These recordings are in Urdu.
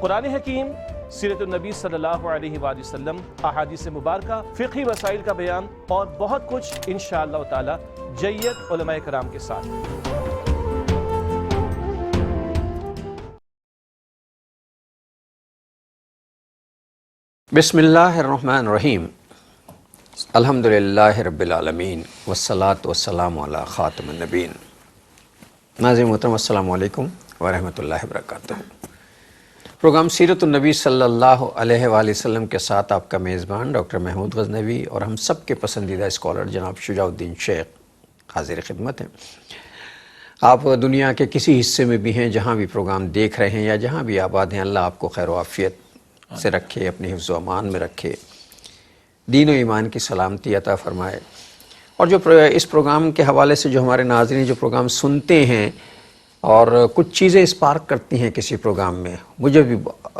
قرآن حکیم، سیرت النبی صلی اللہ علیہ وآلہ وسلم، احادیث مبارکہ، فقہی مسائل کا بیان اور بہت کچھ انشاءاللہ تعالی جید علماء کرام کے ساتھ۔ بسم اللہ الرحمن الرحیم، الحمدللہ رب العالمین والصلاة والسلام علی خاتم النبیین۔ ناظرین محترم، السلام علیکم ورحمۃ اللہ وبرکاتہ۔ پروگرام سیرت النبی صلی اللہ علیہ وآلہ وسلم کے ساتھ آپ کا میزبان ڈاکٹر محمود غزنوی اور ہم سب کے پسندیدہ اسکالر جناب شجاع الدین شیخ حاضر خدمت ہیں۔ آپ دنیا کے کسی حصے میں بھی ہیں، جہاں بھی پروگرام دیکھ رہے ہیں یا جہاں بھی آباد ہیں، اللہ آپ کو خیر و عافیت سے رکھے، اپنے حفظ و امان میں رکھے، دین و ایمان کی سلامتی عطا فرمائے۔ اور جو اس پروگرام کے حوالے سے جو ہمارے ناظرین جو پروگرام سنتے ہیں اور کچھ چیزیں اسپارک کرتی ہیں کسی پروگرام میں، مجھے بھی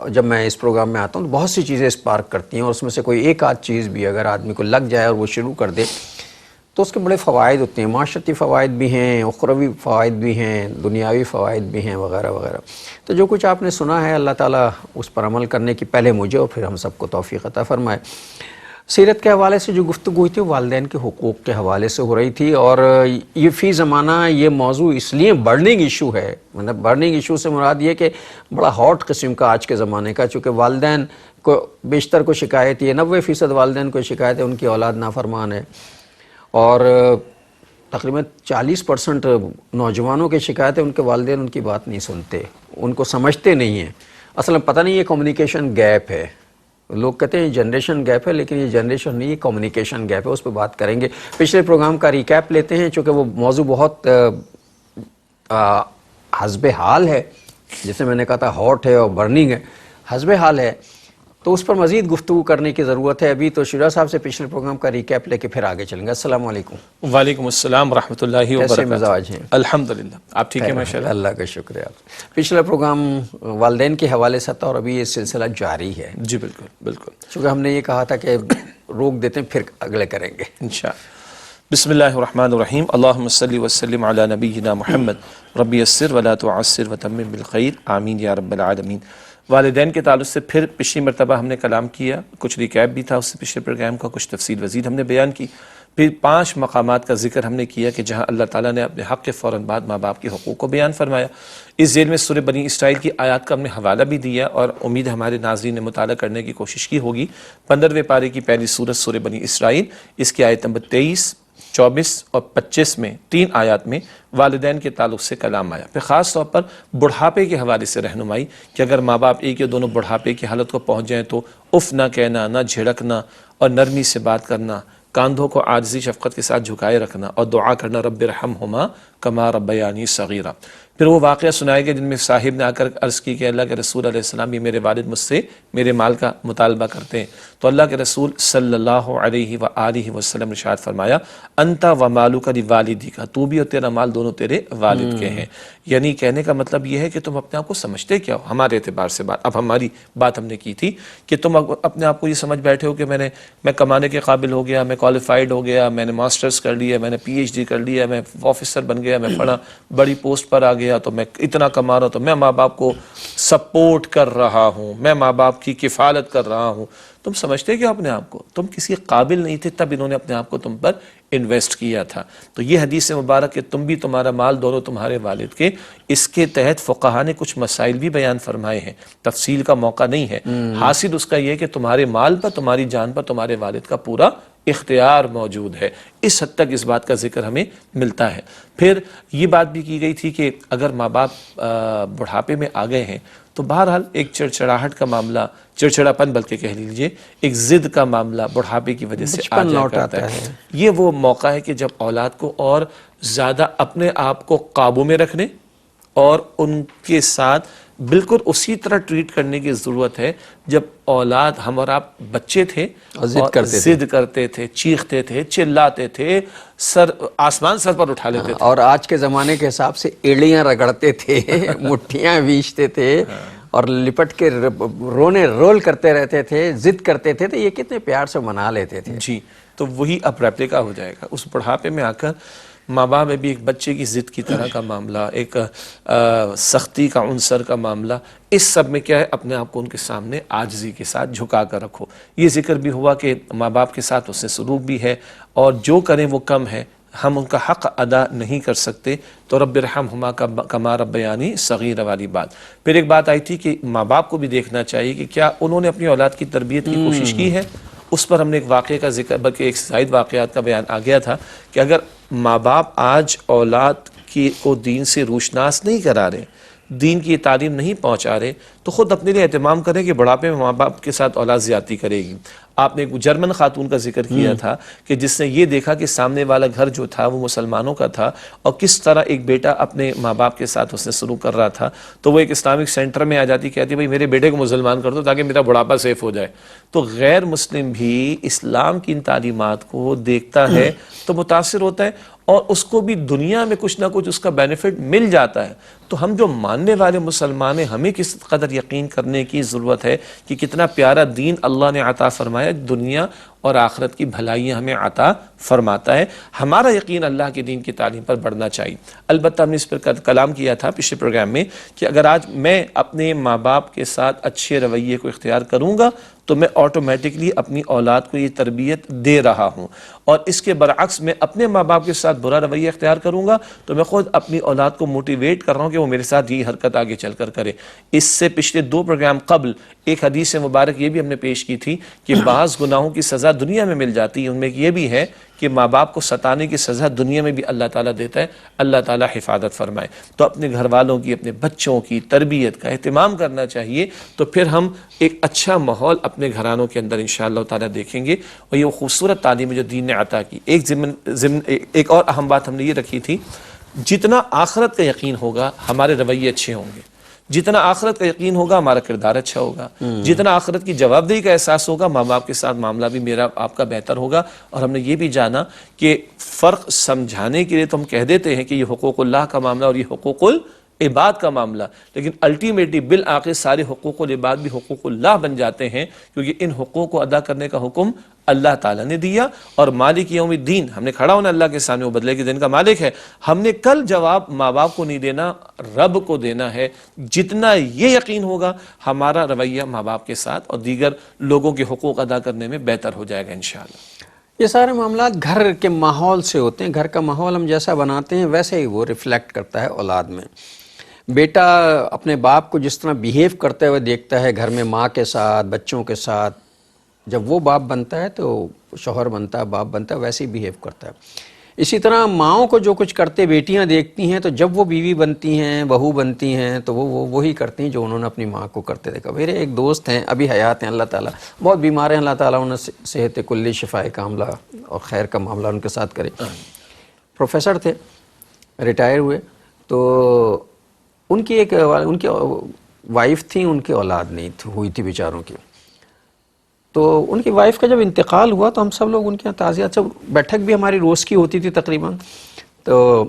جب میں اس پروگرام میں آتا ہوں تو بہت سی چیزیں اسپارک کرتی ہیں، اور اس میں سے کوئی ایک آدھ چیز بھی اگر آدمی کو لگ جائے اور وہ شروع کر دے تو اس کے بڑے فوائد ہوتے ہیں، معاشرتی فوائد بھی ہیں، اخروی فوائد بھی ہیں، دنیاوی فوائد بھی ہیں، وغیرہ وغیرہ۔ تو جو کچھ آپ نے سنا ہے، اللہ تعالیٰ اس پر عمل کرنے کی پہلے مجھے اور پھر ہم سب کو توفیق عطا فرمائے۔ سیرت کے حوالے سے جو گفتگو ہوئی تھی والدین کے حقوق کے حوالے سے ہو رہی تھی، اور یہ فی زمانہ یہ موضوع اس لیے برننگ ایشو ہے، مطلب برننگ ایشو سے مراد یہ کہ بڑا ہاٹ قسم کا آج کے زمانے کا، چونکہ والدین کو بیشتر کو شکایت یہ 90% والدین کو شکایت ہے ان کی اولاد نافرمان ہے، اور تقریباً 40% نوجوانوں کی شکایت ہے ان کے والدین ان کی بات نہیں سنتے، ان کو سمجھتے نہیں ہیں۔ اصل میں پتہ نہیں یہ کمیونیکیشن گیپ ہے، لوگ کہتے ہیں جنریشن گیپ ہے، لیکن یہ جنریشن نہیں، یہ کمیونیکیشن گیپ ہے، اس پہ بات کریں گے۔ پچھلے پروگرام کا ریکیپ لیتے ہیں، چونکہ وہ موضوع بہت حسب حال ہے، جسے میں نے کہا تھا ہاٹ ہے اور برننگ ہے، حسب حال ہے، تو اس پر مزید گفتگو کرنے کی ضرورت ہے ابھی۔ تو شجاع صاحب سے پچھلے پروگرام کا ریکیپ لے کے پھر آگے چلیں گے۔ السلام علیکم۔ وعلیکم السلام ورحمۃ اللہ وبرکاتہ۔ کیسے مزاج ہیں؟ الحمدللہ، آپ ٹھیک ہیں؟ ماشاءاللہ، اللہ کا شکریہ۔ پچھلا پروگرام والدین کے حوالے سے تھا اور ابھی یہ سلسلہ جاری ہے۔ جی بالکل بالکل، چونکہ ہم نے یہ کہا تھا کہ روک دیتے ہیں پھر اگلے کریں گے انشاءاللہ۔ بسم اللہ الرحمن الرحیم، اللہم صلی وسلم علی نبینا محمد ربی یسر ولا تعسر وتمم بالخیر، آمین یا رب العالمین۔ والدین کے تعلق سے پھر پچھلی مرتبہ ہم نے کلام کیا، کچھ ریکیپ بھی تھا اس سے پچھلے پروگرام کا، کچھ تفصیل مزید ہم نے بیان کی، پھر 5 مقامات کا ذکر ہم نے کیا کہ جہاں اللہ تعالیٰ نے اپنے حق کے فوراً بعد ماں باپ کے حقوق کو بیان فرمایا۔ اس ذیل میں سورہ بنی اسرائیل کی آیات کا ہم نے حوالہ بھی دیا، اور امید ہمارے ناظرین نے مطالعہ کرنے کی کوشش کی ہوگی۔ 15ویں پارے کی پہلی سورت سورہ بنی اسرائیل، اس کی آیت نمبر 23، 24 اور 25 میں 3 آیات میں والدین کے تعلق سے کلام آیا۔ پھر خاص طور پر بڑھاپے کے حوالے سے رہنمائی کہ اگر ماں باپ ایک یا دونوں بڑھاپے کی حالت کو پہنچ جائیں تو اف نہ کہنا، نہ جھڑکنا اور نرمی سے بات کرنا، کاندھوں کو عاجزی شفقت کے ساتھ جھکائے رکھنا، اور دعا کرنا رب ارحمہما کما ربیانی صغیرا۔ پھر وہ واقعہ سنائے گئے جن میں صاحب نے آ کر عرض کی کہ اللہ کے رسول علیہ السلام، یہ میرے والد مجھ سے میرے مال کا مطالبہ کرتے ہیں، تو اللہ کے رسول صلی اللہ علیہ وآلہ وسلم نے ارشاد فرمایا انت و مالک لوالدیک، تو بھی اور تیرا مال دونوں تیرے والد کے ہیں۔ یعنی کہنے کا مطلب یہ ہے کہ تم اپنے آپ کو سمجھتے کیا ہو ہمارے اعتبار سے بات، اب ہماری بات ہم نے کی تھی کہ تم اپنے آپ کو یہ سمجھ بیٹھے ہو کہ میں کمانے کے قابل ہو گیا، میں کوالیفائڈ ہو گیا، میں نے ماسٹرز کر لیا، میں نے پی ایچ ڈی کر لیا، میں آفیسر بن گیا، میں بڑی پوسٹ پر آ گیا، تو میں اتنا کما رہا ہوں، تو میں ماں باپ کو سپورٹ کر رہا ہوں، میں ماں باپ کی کفالت کر رہا ہوں۔ تم سمجھتے کیا اپنے آپ کو؟ تم کسی قابل نہیں تھے، تب انہوں نے اپنے آپ کو تم پر انویسٹ کیا تھا۔ تو یہ حدیث مبارک کہ تم بھی تمہارا مال دونوں تمہارے والد کے، اس کے تحت فقہا نے کچھ مسائل بھی بیان فرمائے ہیں، تفصیل کا موقع نہیں ہے، حاصل اس کا یہ کہ تمہارے مال پر، تمہاری جان پر تمہارے والد کا پورا اختیار موجود ہے۔ اس حد تک اس بات کا ذکر ہمیں ملتا ہے۔ پھر یہ بات بھی کی گئی تھی کہ اگر ماں باپ بڑھاپے میں آ گئے ہیں تو بہرحال ایک چڑچڑاہٹ کا معاملہ، چڑچڑاپن بلکہ کہہ لیجئے، ایک ضد کا معاملہ بڑھاپے کی وجہ سے آ جایا کرتا ہے۔ یہ وہ موقع ہے کہ جب اولاد کو اور زیادہ اپنے آپ کو قابو میں رکھنے اور ان کے ساتھ بالکل اسی طرح ٹریٹ کرنے کی ضرورت ہے جب اولاد ہم اور آپ بچے تھے، ضد کرتے تھے، چیختے تھے، چلاتے تھے، آسمان سر پر اٹھا لیتے تھے، اور آج کے زمانے کے حساب سے ایڑیاں رگڑتے تھے، مٹھیاں بیچتے تھے اور لپٹ کے رول کرتے رہتے تھے، ضد کرتے تھے، تو یہ کتنے پیار سے منا لیتے تھے۔ جی، تو وہی اب ریپلیکا ہو جائے گا۔ اس بڑھاپے میں آ کر ماں باپ میں بھی ایک بچے کی ضد کی طرح کا معاملہ، ایک سختی کا عنصر کا معاملہ، اس سب میں کیا ہے اپنے آپ کو ان کے سامنے عاجزی کے ساتھ جھکا کر رکھو۔ یہ ذکر بھی ہوا کہ ماں باپ کے ساتھ اس سے سلوک بھی ہے، اور جو کریں وہ کم ہے، ہم ان کا حق ادا نہیں کر سکتے، تو رب ارحمہما کما ربیانی صغیر والی بات۔ پھر ایک بات آئی تھی کہ ماں باپ کو بھی دیکھنا چاہیے کہ کیا انہوں نے اپنی اولاد کی تربیت کی کوشش کی ہے۔ اس پر ہم نے ایک واقعے کا ذکر، بلکہ ایک زائد واقعات کا بیان آ گیا تھا کہ اگر ماں باپ آج اولاد کو دین سے روشناس نہیں کرا رہے، دین کی تعلیم نہیں پہنچا رہے، تو خود اپنے لیے اہتمام کریں کہ بڑھاپے میں ماں باپ کے ساتھ اولاد زیادتی کرے گی۔ آپ نے ایک جرمن خاتون کا ذکر کیا تھا کہ جس نے یہ دیکھا کہ سامنے والا گھر جو تھا وہ مسلمانوں کا تھا، اور کس طرح ایک بیٹا اپنے ماں باپ کے ساتھ اس نے سلوک کر رہا تھا، تو وہ ایک اسلامک سینٹر میں آ جاتی، کہتی بھائی میرے بیٹے کو مسلمان کر دو تاکہ میرا بڑھاپا سیف ہو جائے۔ تو غیر مسلم بھی اسلام کی ان تعلیمات کو دیکھتا ہے تو متاثر ہوتا ہے، اور اس کو بھی دنیا میں کچھ نہ کچھ اس کا بینیفٹ مل جاتا ہے۔ تو ہم جو ماننے والے مسلمان ہیں، ہمیں کس قدر یقین کرنے کی ضرورت ہے کہ کتنا پیارا دین اللہ نے عطا فرمایا، دنیا اور آخرت کی بھلائیاں ہمیں عطا فرماتا ہے۔ ہمارا یقین اللہ کے دین کی تعلیم پر بڑھنا چاہیے۔ البتہ ہم نے اس پر کلام کیا تھا پچھلے پروگرام میں کہ اگر آج میں اپنے ماں باپ کے ساتھ اچھے رویے کو اختیار کروں گا تو میں آٹومیٹکلی اپنی اولاد کو یہ تربیت دے رہا ہوں، اور اس کے برعکس میں اپنے ماں باپ کے ساتھ برا رویہ اختیار کروں گا تو میں خود اپنی اولاد کو موٹیویٹ کر رہا ہوں کہ وہ میرے ساتھ یہ حرکت آگے چل کر کرے۔ اس سے پچھلے 2 پروگرام قبل ایک حدیث مبارک یہ بھی ہم نے پیش کی تھی کہ بعض گناہوں کی سزا دنیا میں مل جاتی ہے، ان میں یہ بھی ہے کہ ماں باپ کو ستانے کی سزا دنیا میں بھی اللہ تعالیٰ دیتا ہے۔ اللہ تعالیٰ حفاظت فرمائے۔ تو اپنے گھر والوں کی، اپنے بچوں کی تربیت کا اہتمام کرنا چاہیے، تو پھر ہم ایک اچھا ماحول اپنے گھرانوں کے اندر انشاءاللہ تعالیٰ دیکھیں گے، اور یہ خوبصورت تعلیم جو دین نے عطا کی۔ ایک اور اہم بات ہم نے یہ رکھی تھی، جتنا آخرت کا یقین ہوگا ہمارے رویے اچھے ہوں گے، جتنا آخرت کا یقین ہوگا ہمارا کردار اچھا ہوگا، جتنا آخرت کی جواب دہی کا احساس ہوگا ماں باپ کے ساتھ معاملہ بھی میرا آپ کا بہتر ہوگا۔ اور ہم نے یہ بھی جانا کہ فرق سمجھانے کے لیے تو ہم کہہ دیتے ہیں کہ یہ حقوق اللہ کا معاملہ اور یہ حقوق العباد کا معاملہ، لیکن الٹیمیٹلی بالآخر سارے حقوق العباد بھی حقوق اللہ بن جاتے ہیں، کیونکہ ان حقوق کو ادا کرنے کا حکم اللہ تعالیٰ نے دیا، اور مالک یوم الدین ہم نے کھڑا ہونا اللہ کے سامنے، وہ بدلے کے دن کا مالک ہے۔ ہم نے کل جواب ماں باپ کو نہیں دینا، رب کو دینا ہے۔ جتنا یہ یقین ہوگا ہمارا رویہ ماں باپ کے ساتھ اور دیگر لوگوں کے حقوق ادا کرنے میں بہتر ہو جائے گا انشاءاللہ۔ یہ سارے معاملات گھر کے ماحول سے ہوتے ہیں۔ گھر کا ماحول ہم جیسا بناتے ہیں ویسے ہی وہ ریفلیکٹ کرتا ہے اولاد میں۔ بیٹا اپنے باپ کو جس طرح بیہیو کرتے ہوئے دیکھتا ہے گھر میں ماں کے ساتھ، بچوں کے ساتھ، جب وہ باپ بنتا ہے تو شوہر بنتا ہے، باپ بنتا ہے، ویسے ہی بیہیو کرتا ہے۔ اسی طرح ماؤں کو جو کچھ کرتے بیٹیاں دیکھتی ہیں تو جب وہ بیوی بنتی ہیں، بہو بنتی ہیں، تو وہ وہی کرتی ہیں جو انہوں نے اپنی ماں کو کرتے دیکھا۔ میرے ایک دوست ہیں، ابھی حیات ہیں، اللہ تعالیٰ بہت بیمار ہیں، اللہ تعالیٰ انہیں صحت کلی، شفاء کاملہ اور خیر کا معاملہ ان کے ساتھ کرے۔ پروفیسر تھے، ریٹائر ہوئے، تو ان کی وائف تھی، ان کی اولاد نہیں ہوئی تھی بیچاروں کی۔ تو ان کی وائف کا جب انتقال ہوا تو ہم سب لوگ ان کے یہاں تعزیت، سب بیٹھک بھی ہماری روز کی ہوتی تھی تقریباً۔ تو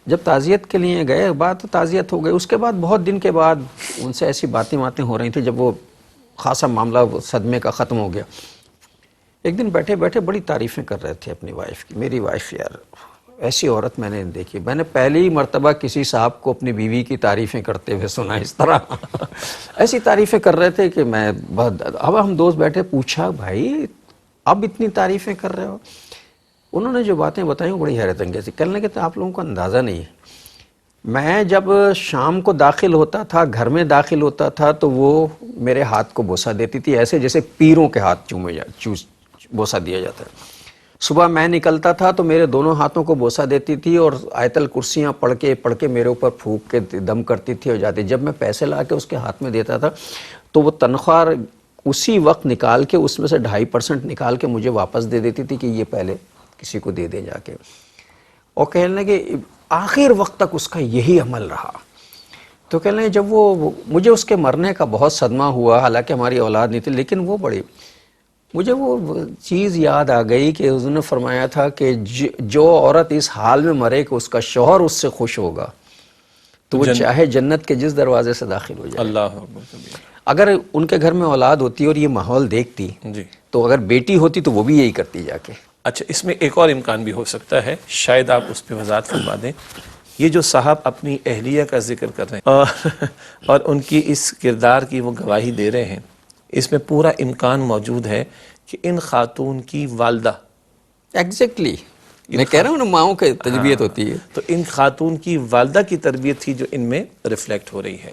جب تعزیت کے لیے گئے، بات تعزیت ہو گئی، اس کے بعد بہت دن کے بعد ان سے ایسی باتیں ہو رہی تھیں، جب وہ خاصا معاملہ صدمے کا ختم ہو گیا۔ ایک دن بیٹھے بیٹھے بڑی تعریفیں کر رہے تھے اپنی وائف کی۔ میری وائف یار ایسی عورت میں نے دیکھی، میں نے پہلی مرتبہ کسی صاحب کو اپنی بیوی کی تعریفیں کرتے ہوئے سنا اس طرح۔ ایسی تعریفیں کر رہے تھے کہ میں بہت، اب ہم دوست بیٹھے، پوچھا بھائی اب اتنی تعریفیں کر رہے ہو؟ انہوں نے جو باتیں بتائیں وہ بڑی حیرت انگیز تھی۔ کہنے لگے کہ آپ لوگوں کو اندازہ نہیں ہے، میں جب شام کو داخل ہوتا تھا، گھر میں داخل ہوتا تھا، تو وہ میرے ہاتھ کو بوسہ دیتی تھی، ایسے جیسے پیروں کے ہاتھ بوسہ دیا جاتا ہے۔ صبح میں نکلتا تھا تو میرے دونوں ہاتھوں کو بوسہ دیتی تھی اور آیت الکرسیاں پڑھ کے میرے اوپر پھونک کے دم کرتی تھی اور جاتی۔ جب میں پیسے لا کے اس کے ہاتھ میں دیتا تھا تو وہ تنخواہ اسی وقت نکال کے اس میں سے 2.5% نکال کے مجھے واپس دے دیتی تھی کہ یہ پہلے کسی کو دے دے جا کے۔ اور کہنے لگے آخر وقت تک اس کا یہی عمل رہا۔ تو کہنے لگے جب وہ مجھے اس کے مرنے کا بہت صدمہ ہوا، حالانکہ ہماری اولاد نہیں تھی، لیکن وہ بڑی مجھے وہ چیز یاد آ گئی کہ حضور نے فرمایا تھا کہ جو عورت اس حال میں مرے کہ اس کا شوہر اس سے خوش ہوگا تو وہ چاہے جنت کے جس دروازے سے داخل ہو جائے۔ اللہ اگر ان کے گھر میں اولاد ہوتی اور یہ ماحول دیکھتی تو اگر بیٹی ہوتی تو وہ بھی یہی کرتی جا کے، اچھا، اس میں ایک اور امکان بھی ہو سکتا ہے، شاید آپ اس پہ وضاحت فرما دیں. یہ جو صاحب اپنی اہلیہ کا ذکر کر رہے ہیں اور ان کی اس کردار کی وہ گواہی دے رہے ہیں، اس میں پورا امکان موجود ہے کہ ان خاتون کی والدہ، ایگزیکٹلی میں کہہ رہا ہوں نا، ماؤں کی تربیت ہوتی ہے. تو ان خاتون کی والدہ کی تربیت تھی جو ان میں ریفلیکٹ ہو رہی ہے.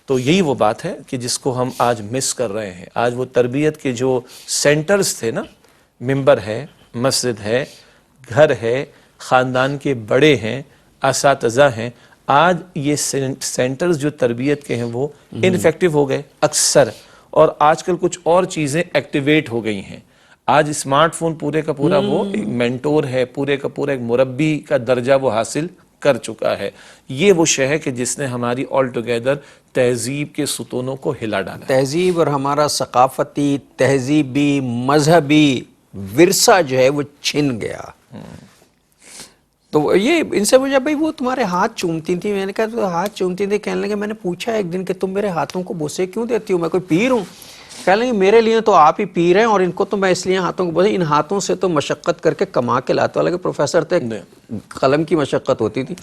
تو یہی وہ بات ہے کہ جس کو ہم آج مس کر رہے ہیں. آج وہ تربیت کے جو سینٹرز تھے نا، ممبر ہے، مسجد ہے، گھر ہے، خاندان کے بڑے ہیں، اساتذہ ہیں، آج یہ سینٹرز جو تربیت کے ہیں وہ انفیکٹو ہو گئے اکثر. اور آج کل کچھ اور چیزیں ایکٹیویٹ ہو گئی ہیں. آج اسمارٹ فون پورے کا پورا وہ ایک مینٹور ہے، پورے کا پورا ایک مربی کا درجہ وہ حاصل کر چکا ہے. یہ وہ شے ہے کہ جس نے ہماری آل ٹوگیدر تہذیب کے ستونوں کو ہلا ڈالا. تہذیب اور ہمارا ثقافتی، تہذیبی، مذہبی ورثہ جو ہے وہ چھن گیا. تو یہ ان سے مجھے بھائی وہ تمہارے ہاتھ چومتی تھی، میں نے کہا تو ہاتھ چومتی تھی. کہنے لگے میں نے پوچھا ایک دن کہ تم میرے ہاتھوں کو بوسے کیوں دیتی ہو، میں کوئی پیر ہوں؟ کہنے لگے میرے لیے تو آپ ہی پیر ہیں اور ان کو تو میں اس لیے ہاتھوں کو بوسے، ان ہاتھوں سے تو مشقت کر کے کما کے لاتا ہوں. لگے پروفیسر تھے، قلم کی مشقت ہوتی تھی.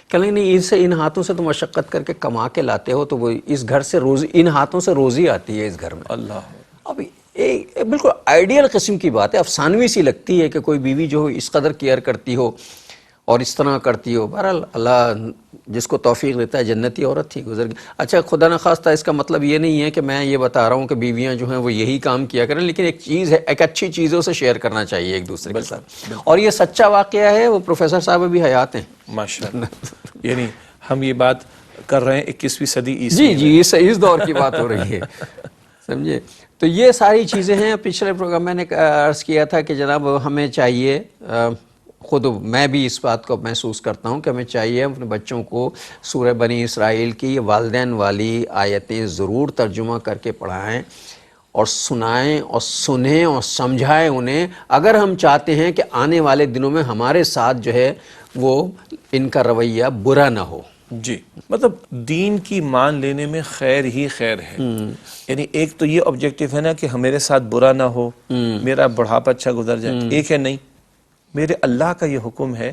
کہنے لگے نہیں، ان ہاتھوں سے تو مشقت کر کے کما کے لاتے ہو، تو وہ اس گھر سے روزی، ان ہاتھوں سے روزی آتی ہے اس گھر میں. اللہ. اب بالکل آئیڈیل قسم کی بات ہے، افسانوی سی لگتی ہے کہ کوئی بیوی جو اس قدر کیئر کرتی ہو اور اس طرح کرتی ہو. بہرحال اللہ جس کو توفیق دیتا ہے، جنتی عورت تھی، گزر گئی. اچھا، خدا نخواستہ اس کا مطلب یہ نہیں ہے کہ میں یہ بتا رہا ہوں کہ بیویاں جو ہیں وہ یہی کام کیا کریں، لیکن ایک چیز ہے، ایک اچھی چیزوں سے شیئر کرنا چاہیے ایک دوسرے کے ساتھ. اور یہ سچا واقعہ ہے، وہ پروفیسر صاحب ابھی حیات ہیں ماشاءاللہ. یعنی ہم یہ بات کر رہے ہیں 21ویں صدی عیسوی. جی اس دور کی بات ہو رہی ہے، سمجھے. تو یہ ساری چیزیں ہیں. پچھلے پروگرام میں نے عرض کیا تھا کہ جناب ہمیں چاہیے، خود میں بھی اس بات کو محسوس کرتا ہوں کہ ہمیں چاہیے اپنے بچوں کو سورہ بنی اسرائیل کی یہ والدین والی آیتیں ضرور ترجمہ کر کے پڑھائیں اور سنائیں اور سنیں اور سمجھائیں انہیں، اگر ہم چاہتے ہیں کہ آنے والے دنوں میں ہمارے ساتھ جو ہے وہ ان کا رویہ برا نہ ہو. جی، مطلب دین کی مان لینے میں خیر ہی خیر ہے. یعنی ایک تو یہ آبجیکٹیو ہے نا کہ میرے ساتھ برا نہ ہو، میرا بڑھاپا اچھا گزر جائے. ایک ہے نہیں، میرے اللہ کا یہ حکم ہے،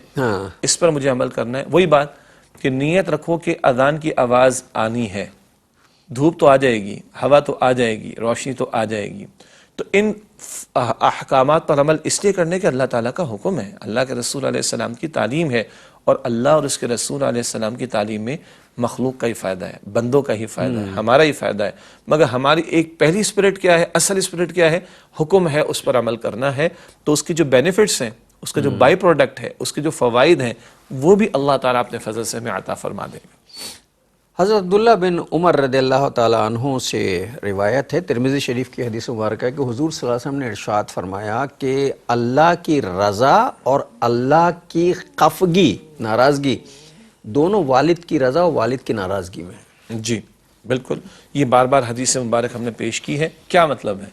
اس پر مجھے عمل کرنا ہے. وہی بات کہ نیت رکھو کہ اذان کی آواز آنی ہے، دھوپ تو آ جائے گی، ہوا تو آ جائے گی، روشنی تو آ جائے گی. تو ان احکامات پر عمل اس لیے کرنے کہ اللہ تعالیٰ کا حکم ہے، اللہ کے رسول علیہ السلام کی تعلیم ہے. اور اللہ اور اس کے رسول علیہ السلام کی تعلیم میں مخلوق کا ہی فائدہ ہے، بندوں کا ہی فائدہ ہے، ہمارا ہی فائدہ ہے. مگر ہماری ایک پہلی اسپرٹ کیا ہے، اصل اسپرٹ کیا ہے؟ حکم ہے، اس پر عمل کرنا ہے. تو اس کی جو بینیفٹس ہیں، اس کا جو بائی پروڈکٹ ہے، اس کے جو فوائد ہیں، وہ بھی اللہ تعالیٰ اپنے فضل سے ہمیں عطا فرما دے گا. حضرت عبداللہ بن عمر رضی اللہ تعالیٰ عنہ سے روایت ہے، ترمذی شریف کی حدیث مبارکہ ہے کہ حضور صلی اللہ علیہ وسلم نے ارشاد فرمایا کہ اللہ کی رضا اور اللہ کی خفگی، ناراضگی، دونوں والد کی رضا اور والد کی ناراضگی میں. جی بالکل، یہ بار بار حدیث مبارک ہم نے پیش کی ہے. کیا مطلب ہے؟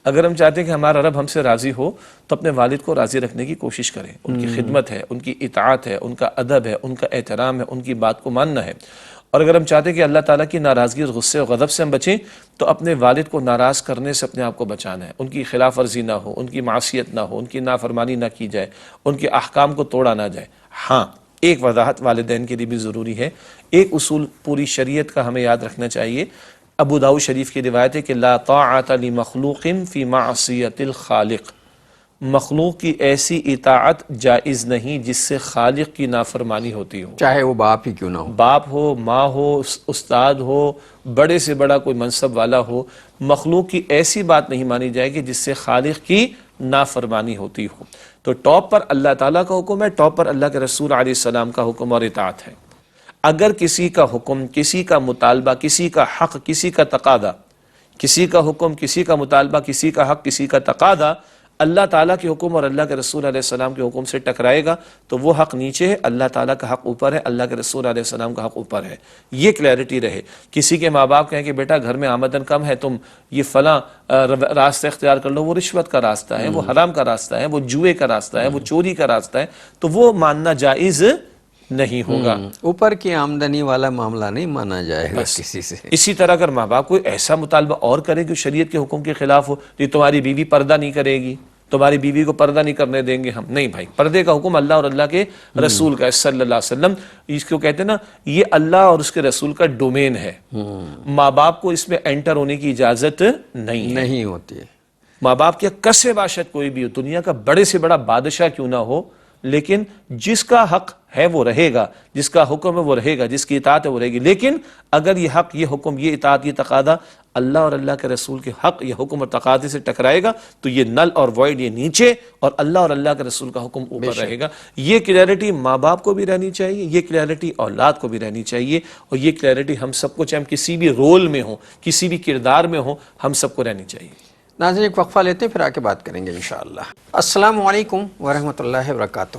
اگر ہم چاہتے ہیں کہ ہمارا رب ہم سے راضی ہو تو اپنے والد کو راضی رکھنے کی کوشش کریں. ان کی خدمت ہے، ان کی اطاعت ہے، ان کا ادب ہے، ان کا احترام ہے، ان کی بات کو ماننا ہے. اور اگر ہم چاہتے ہیں کہ اللہ تعالیٰ کی ناراضگی اور غصے اور غضب سے ہم بچیں تو اپنے والد کو ناراض کرنے سے اپنے آپ کو بچانا ہے. ان کی خلاف ورزی نہ ہو، ان کی معصیت نہ ہو، ان کی نافرمانی نہ کی جائے، ان کے احکام کو توڑا نہ جائے. ہاں، ایک وضاحت والدین کے لیے بھی ضروری ہے. ایک اصول پوری شریعت کا ہمیں یاد رکھنا چاہیے. ابو داؤد شریف کی روایت ہے کہ لا طاعت لمخلوق فی معصیت الخالق. مخلوق کی ایسی اطاعت جائز نہیں جس سے خالق کی نافرمانی ہوتی ہو، چاہے وہ باپ ہی کیوں نہ ہو. باپ ہو، ماں ہو، استاد ہو، بڑے سے بڑا کوئی منصب والا ہو. مخلوق کی ایسی بات نہیں مانی جائے گی جس سے خالق کی نافرمانی ہوتی ہو. تو ٹاپ پر اللہ تعالیٰ کا حکم ہے، ٹاپ پر اللہ کے رسول علیہ السلام کا حکم اور اطاعت ہے. اگر کسی کا حکم، کسی کا مطالبہ، کسی کا حق، کسی کا تقاضا، کسی کا حکم، کسی کا مطالبہ، کسی کا حق، کسی کا تقاضا اللہ تعالیٰ کے حکم اور اللہ کے رسول علیہ السلام کے حکم سے ٹکرائے گا تو وہ حق نیچے ہے، اللہ تعالیٰ کا حق اوپر ہے، اللہ کے رسول علیہ السلام کا حق اوپر ہے. یہ کلیئرٹی رہے. کسی کے ماں باپ کہیں کہ بیٹا گھر میں آمدن کم ہے، تم یہ فلاں راستہ اختیار کر لو، وہ رشوت کا راستہ ہے، وہ حرام کا راستہ ہے، وہ جوئے کا راستہ ہے، وہ چوری کا راستہ ہے، تو وہ ماننا جائز نہیں ہوگا. اوپر کی آمدنی والا معاملہ نہیں مانا جائے گا کسی سے. اسی طرح اگر ماں باپ کوئی ایسا مطالبہ اور کرے کہ شریعت کے حکم کے خلاف ہو، کہ تمہاری بیوی پردہ نہیں کرے گی، تمہاری بیوی کو پردہ نہیں کرنے دیں گے ہم. نہیں بھائی، پردے کا حکم اللہ اور اللہ کے رسول کا ہے صلی اللہ علیہ وسلم. اس کو کہتے ہیں نا، یہ اللہ اور اس کے رسول کا ڈومین ہے. ماں باپ کو اس میں انٹر ہونے کی اجازت نہیں ہوتی ہے. ماں باپ کے کسے باشد کوئی بھی ہو، دنیا کا بڑے سے بڑا بادشاہ کیوں نہ ہو، لیکن جس کا حق ہے وہ رہے گا، جس کا حکم ہے وہ رہے گا، جس کی اطاعت ہے وہ رہے گی. لیکن اگر یہ حق، یہ حکم، یہ اطاعت، یہ تقاضا اللہ اور اللہ کے رسول کے حق یا حکم اور تقاضے سے ٹکرائے گا تو یہ نل اور وائڈ، یہ نیچے، اور اللہ اور اللہ کے رسول کا حکم اوپر رہے گا. یہ کلیئرٹی ماں باپ کو بھی رہنی چاہیے، یہ کلیئرٹی اولاد کو بھی رہنی چاہیے، اور یہ کلیئرٹی ہم سب کو، چاہے ہم کسی بھی رول میں ہوں، کسی بھی کردار میں ہوں، ہم سب کو رہنی چاہیے. ناظرین ایک وقفہ لیتے ہیں، پھر آ کے بات کریں گے انشاءاللہ. السلام علیکم ورحمۃ اللہ وبرکاتہ.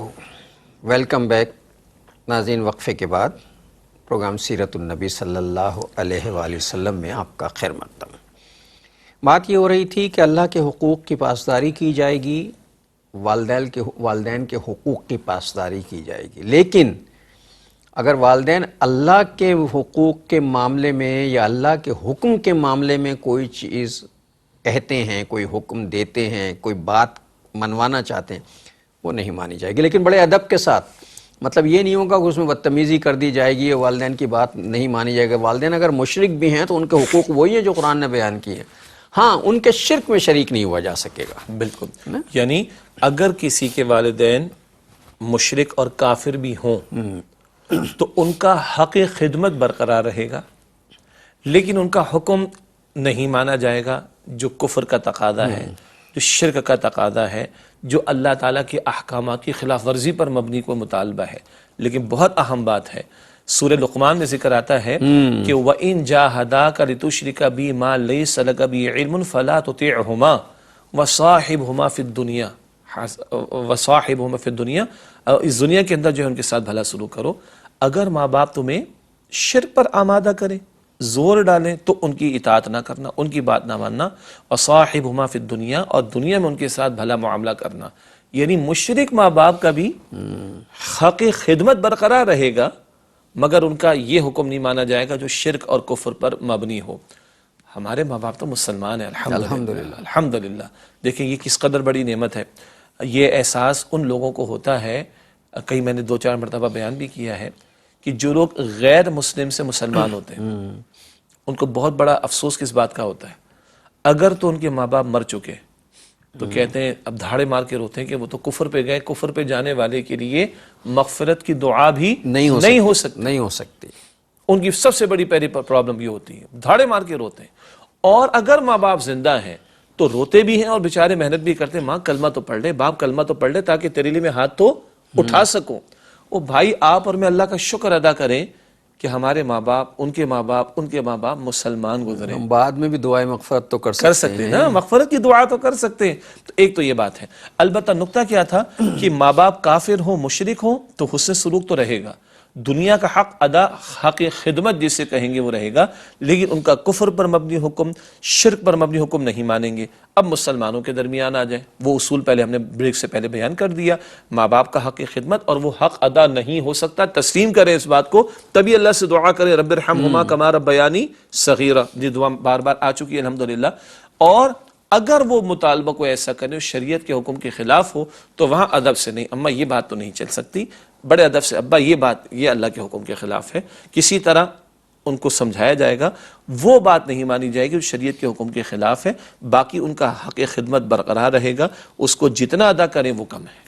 Welcome back. ناظرین وقفے کے بعد پروگرام سیرت النبی صلی اللہ علیہ وآلہ وسلم میں آپ کا خیر مقدم. بات یہ ہو رہی تھی کہ اللہ کے حقوق کی پاسداری کی جائے گی، والدین کے حقوق کی پاسداری کی جائے گی. لیکن اگر والدین اللہ کے حقوق کے معاملے میں یا اللہ کے حکم کے معاملے میں کوئی چیز کہتے ہیں، کوئی حکم دیتے ہیں، کوئی بات منوانا چاہتے ہیں، وہ نہیں مانی جائے گی. لیکن بڑے ادب کے ساتھ. مطلب یہ نہیں ہوگا کہ اس میں بدتمیزی کر دی جائے گی، والدین کی بات نہیں مانی جائے گی. والدین اگر مشرک بھی ہیں تو ان کے حقوق وہی ہیں جو قرآن نے بیان کیے ہیں. ہاں، ان کے شرک میں شریک نہیں ہوا جا سکے گا. بالکل. یعنی اگر کسی کے والدین مشرک اور کافر بھی ہوں تو ان کا حق خدمت برقرار رہے گا، لیکن ان کا حکم نہیں مانا جائے گا جو کفر کا تقاضا ہے، جو شرک کا تقاضا ہے، جو اللہ تعالیٰ کے احکامات کی خلاف ورزی پر مبنی کو مطالبہ ہے. لیکن بہت اہم بات ہے، سورہ لقمان میں ذکر آتا ہے کہ وَإِن جَاهَدَاكَ لِتُشْرِكَ بِي مَا لَيْسَ لَكَ بِهِ عِلْمٌ فَلَا تُطِعْهُمَا وَصَاحِبْهُمَا فِي الدُّنْيَا. اس دنیا کے اندر جو ہے ان کے ساتھ بھلا سلوک کرو. اگر ماں باپ تمہیں شرک پر آمادہ کریں، زور ڈالیں، تو ان کی اطاعت نہ کرنا، ان کی بات نہ ماننا. وَصَاحِبْهُمَا فِي الدُّنْيَا، اور دنیا میں ان کے ساتھ بھلا معاملہ کرنا. یعنی مشرک ماں باپ کا بھی حق خدمت برقرار رہے گا، مگر ان کا یہ حکم نہیں مانا جائے گا جو شرک اور کفر پر مبنی ہو. ہمارے ماں باپ تو مسلمان ہیں، الحمدللہ الحمدللہ. دیکھیں یہ کس قدر بڑی نعمت ہے. یہ احساس ان لوگوں کو ہوتا ہے، کئی میں نے 2-4 مرتبہ بیان بھی کیا ہے، کہ جو لوگ غیر مسلم سے مسلمان ہوتے ہیں ان کو بہت بڑا افسوس کس بات کا ہوتا ہے. اگر تو ان کے ماں باپ مر چکے تو کہتے ہیں، اب دھاڑے مار کے روتے ہیں کہ وہ تو کفر پہ گئے، کفر پہ جانے والے کے لیے مغفرت کی دعا بھی نہیں ہو سکتی. ان کی سب سے بڑی پہلی پرابلم یہ ہوتی ہے، دھاڑے مار کے روتے ہیں. اور اگر ماں باپ زندہ ہیں تو روتے بھی ہیں اور بیچارے محنت بھی کرتے ہیں، ماں کلمہ تو پڑھ لے، باپ کلمہ تو پڑھ لے تاکہ تیرے لیے میں ہاتھ تو اٹھا سکوں. وہ بھائی آپ اور میں اللہ کا شکر ادا کریں کہ ہمارے ماں باپ، ان کے ماں باپ، ان کے ماں باپ مسلمان گزرے. ہم بعد میں بھی دعائیں مغفرت تو کر سکتے ہیں نا، مغفرت کی دعا تو کر سکتے ہیں. تو ایک تو یہ بات ہے. البتہ نقطہ کیا تھا کہ ماں باپ کافر ہوں، مشرک ہوں تو حسن سلوک تو رہے گا، دنیا کا حق ادا، حق خدمت جسے کہیں گے وہ رہے گا، لیکن ان کا کفر پر مبنی حکم، شرک پر مبنی حکم نہیں مانیں گے. اب مسلمانوں کے درمیان آ جائیں، وہ اصول پہلے ہم نے بریک سے پہلے بیان کر دیا. ماں باپ کا حق خدمت اور وہ حق ادا نہیں ہو سکتا، تسلیم کریں اس بات کو، تبھی اللہ سے دعا کریں رب ارحمہما کما ربیانی صغیرہ. یہ دعا بار بار آ چکی ہے الحمدللہ. اور اگر وہ مطالبہ کو ایسا کرے شریعت کے حکم کے خلاف ہو تو وہاں ادب سے نہیں، اماں یہ بات تو نہیں چل سکتی، بڑے ادب سے ابا یہ بات، یہ اللہ کے حکم کے خلاف ہے، کسی طرح ان کو سمجھایا جائے گا. وہ بات نہیں مانی جائے گی جو شریعت کے حکم کے خلاف ہے. باقی ان کا حق خدمت برقرار رہے گا، اس کو جتنا ادا کریں وہ کم ہے.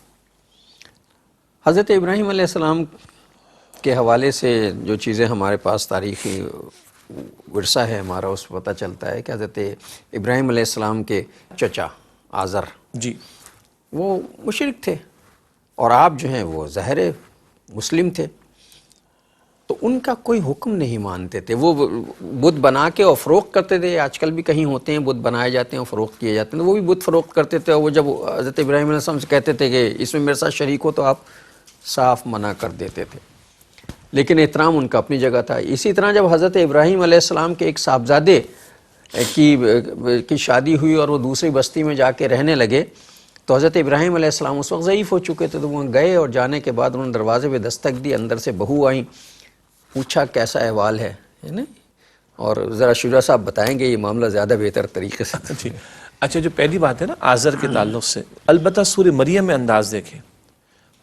حضرت ابراہیم علیہ السلام کے حوالے سے جو چیزیں ہمارے پاس تاریخی ورثہ ہے ہمارا، اس پتہ چلتا ہے کہ حضرت ابراہیم علیہ السلام کے چچا آزر جی وہ مشرک تھے، اور آپ جو ہیں وہ ظاہر مسلم تھے. تو ان کا کوئی حکم نہیں مانتے تھے. وہ بت بنا کے اور فروخت کرتے تھے. آج کل بھی کہیں ہوتے ہیں بت بنائے جاتے ہیں اور فروخت کیے جاتے ہیں، وہ بھی بت فروخت کرتے تھے. اور وہ جب حضرت ابراہیم علیہ السلام سے کہتے تھے کہ اس میں میرے ساتھ شریک ہو تو آپ صاف منع کر دیتے تھے. لیکن احترام ان کا اپنی جگہ تھا. اسی طرح جب حضرت ابراہیم علیہ السلام کے ایک صاحبزادے کی شادی ہوئی اور وہ دوسری بستی میں جا کے رہنے لگے تو حضرت ابراہیم علیہ السلام اس وقت ضعیف ہو چکے تھے. تو وہاں گئے اور جانے کے بعد انہوں نے دروازے پہ دستک دی. اندر سے بہو آئیں، پوچھا کیسا احوال ہے نا. اور ذرا شجاع صاحب بتائیں گے یہ معاملہ زیادہ بہتر طریقے سے. جی اچھا جو پہلی بات ہے نا آزر کے تعلق سے، البتہ سورہ مریم میں انداز دیکھیں،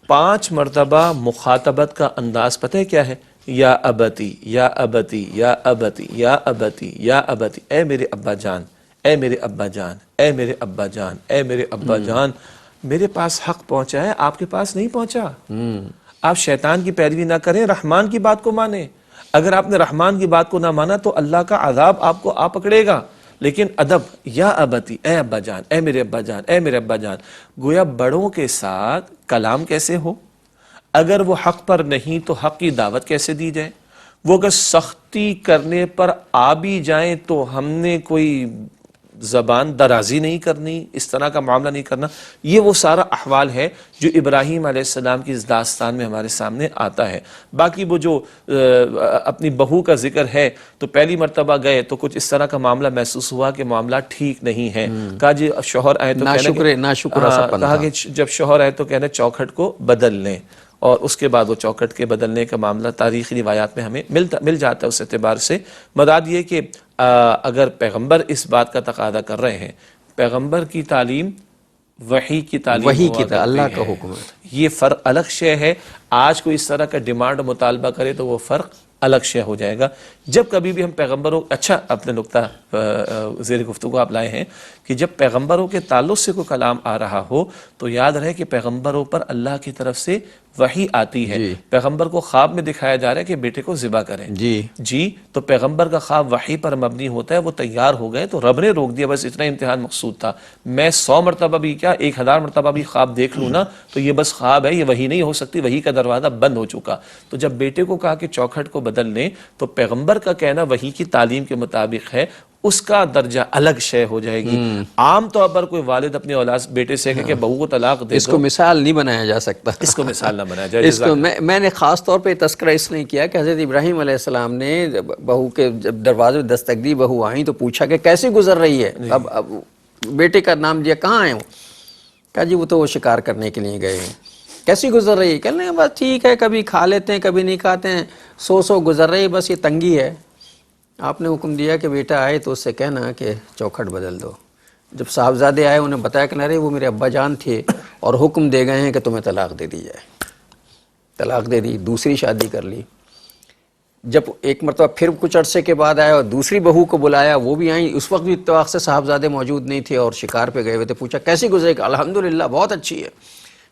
5 مرتبہ مخاطبت کا انداز پتہ ہے کیا ہے؟ یا ابتی یا ابتی یا ابتی یا ابتی یا ابتی، اے میرے ابا جان، اے میرے ابا جان، اے میرے ابا جان، اے میرے ابا جان، میرے پاس حق پہنچا ہے، آپ کے پاس نہیں پہنچا۔ آپ شیطان کی پیروی نہ کریں، رحمان کی بات کو مانیں۔ اگر آپ نے رحمان کی بات کو نہ مانا تو اللہ کا عذاب آپ کو آ پکڑے گا۔ لیکن ادب، یا ابتی، اے ابا جان، اے میرے ابا جان، اے میرے ابا جان، گویا بڑوں کے ساتھ کلام کیسے ہو؟ اگر وہ حق پر نہیں تو حق کی دعوت کیسے دی جائے؟ وہ اگر سختی کرنے پر آ بھی جائیں تو ہم نے کوئی زبان درازی نہیں کرنی، اس طرح کا معاملہ نہیں کرنا۔ یہ وہ سارا احوال ہے جو ابراہیم علیہ السلام کی اس داستان میں ہمارے سامنے آتا ہے۔ باقی وہ جو اپنی بہو کا ذکر ہے تو پہلی مرتبہ گئے تو کچھ اس طرح کا معاملہ محسوس ہوا کہ معاملہ ٹھیک نہیں ہے، کہا جی شوہر آئے تو کہا کہ جب شوہر آئے تو کہنا چوکھٹ کو بدل لیں، اور اس کے بعد وہ چوکھٹ کے بدلنے کا معاملہ تاریخی روایات میں ہمیں مل جاتا ہے۔ اس اعتبار سے مراد یہ کہ اگر پیغمبر اس بات کا تقاضا کر رہے ہیں، پیغمبر کی تعلیم وحی کی تعلیم وحی ہوا کی کرتی اللہ ہے، کا حکم ہے۔ یہ فرق الگ شے ہے۔ آج کوئی اس طرح کا ڈیمانڈ مطالبہ کرے تو وہ فرق الگ شے ہو جائے گا۔ جب کبھی بھی ہم پیغمبروں، اچھا اپنے نقطہ زیر گفتگو آپ لائے ہیں کہ جب پیغمبروں کے تعلق سے کوئی کلام آ رہا ہو تو یاد رہے کہ پیغمبروں پر اللہ کی طرف سے وحی آتی ہے۔ پیغمبر کو خواب میں دکھایا جا رہا ہے کہ بیٹے کو ذبح کریں، جی تو پیغمبر کا خواب وحی پر مبنی ہوتا ہے، وہ تیار ہو گئے تو رب نے روک دیا، بس اتنا امتحان مقصود تھا۔ میں 100 مرتبہ بھی کیا 1000 مرتبہ بھی خواب دیکھ لوں نا تو یہ بس خواب ہے، یہ وحی نہیں ہو سکتی، وحی کا دروازہ بند ہو چکا۔ تو جب بیٹے کو کہا کہ چوکھٹ کو بدل لیں تو پیغمبر کا کہنا وحی کی تعلیم کے مطابق ہے، اس کا درجہ الگ شے ہو جائے گی۔ عام طور پر کوئی والد اپنے اولاد بیٹے سے کہ بہو کو طلاق دے دو، اس کو مثال نہیں بنایا جا سکتا، اس کو مثال نہ بنایا جائے۔ اس کو میں نے خاص طور پہ تذکرہ اس لیے کیا کہ حضرت ابراہیم علیہ السلام نے بہو کے جب دروازے دستک دی، بہو آئیں تو پوچھا کہ کیسے گزر رہی ہے؟ اب بیٹے کا نام دیا، کہاں ہیں وہ؟ کہا جی وہ تو وہ شکار کرنے کے لیے گئے ہیں۔ کیسی گزر رہی ہے؟ کہنے بس ٹھیک ہے، کبھی کھا لیتے ہیں کبھی نہیں کھاتے ہیں، سو گزر رہی ہے، بس یہ تنگی ہے۔ آپ نے حکم دیا کہ بیٹا آئے تو اس سے کہنا کہ چوکھٹ بدل دو۔ جب صاحبزادے آئے انہیں بتایا کہ ارے وہ میرے ابا جان تھے اور حکم دے گئے ہیں کہ تمہیں طلاق دے دی جائے۔ طلاق دے دی، دوسری شادی کر لی۔ جب ایک مرتبہ پھر کچھ عرصے کے بعد آیا اور دوسری بہو کو بلایا، وہ بھی آئیں، اس وقت بھی اتفاق سے صاحبزادے موجود نہیں تھے اور شکار پہ گئے ہوئے تھے۔ پوچھا کیسی گزرے گی؟ الحمدللہ بہت اچھی ہے،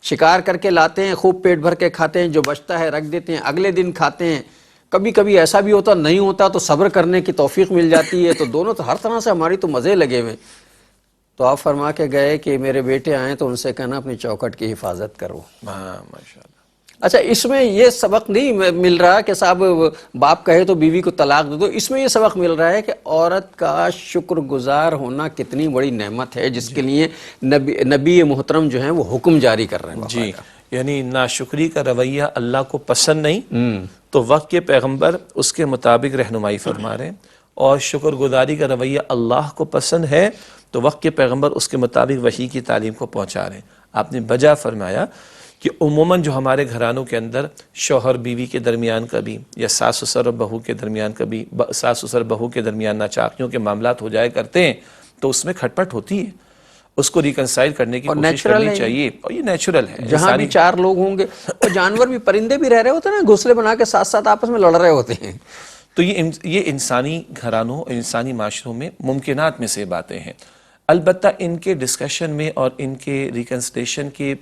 شکار کر کے لاتے ہیں، خوب پیٹ بھر کے کھاتے ہیں، جو بچتا ہے رکھ دیتے ہیں، اگلے دن کھاتے ہیں۔ کبھی کبھی ایسا بھی ہوتا نہیں ہوتا تو صبر کرنے کی توفیق مل جاتی ہے، تو دونوں تو ہر طرح سے ہماری تو مزے لگے ہوئے۔ تو آپ فرما کے گئے کہ میرے بیٹے آئیں تو ان سے کہنا اپنی چوکھٹ کی حفاظت کرو۔ ماشاءاللہ۔ اچھا اس میں یہ سبق نہیں مل رہا کہ صاحب باپ کہے تو بیوی کو طلاق دے دو، اس میں یہ سبق مل رہا ہے کہ عورت کا شکر گزار ہونا کتنی بڑی نعمت ہے جس کے لیے نبی محترم جو ہیں وہ حکم جاری کر رہے ہیں۔ جی یعنی ناشکری کا رویہ اللہ کو پسند نہیں تو وقت کے پیغمبر اس کے مطابق رہنمائی فرما رہے ہیں، اور شکر گزاری کا رویہ اللہ کو پسند ہے تو وقت کے پیغمبر اس کے مطابق وحی کی تعلیم کو پہنچا رہے ہیں۔ آپ نے بجا فرمایا کہ عموماً جو ہمارے گھرانوں کے اندر شوہر بیوی کے درمیان کبھی یا ساس سسر اور بہو کے درمیان کبھی ساس سسر بہو کے درمیان ناچاقیوں کے معاملات ہو جایا کرتے ہیں تو اس میں کھٹ پٹ ہوتی ہے، اس کو ریکنسائل کرنے کی کوشش کرنی چاہیے، اور یہ نیچرل ہے۔ جہاں بھی 4 لوگ ہوں گے اور جانور بھی، پرندے بھی رہ رہے ہوتے ہیں نا، گھونسلے بنا کے ساتھ ساتھ آپس میں لڑ رہے ہوتے ہیں۔ تو یہ انسانی گھرانوں انسانی معاشروں میں ممکنات میں سے باتیں ہیں۔ البتہ ان کے ڈسکشن میں اور ان کے ریکنسلیشن کے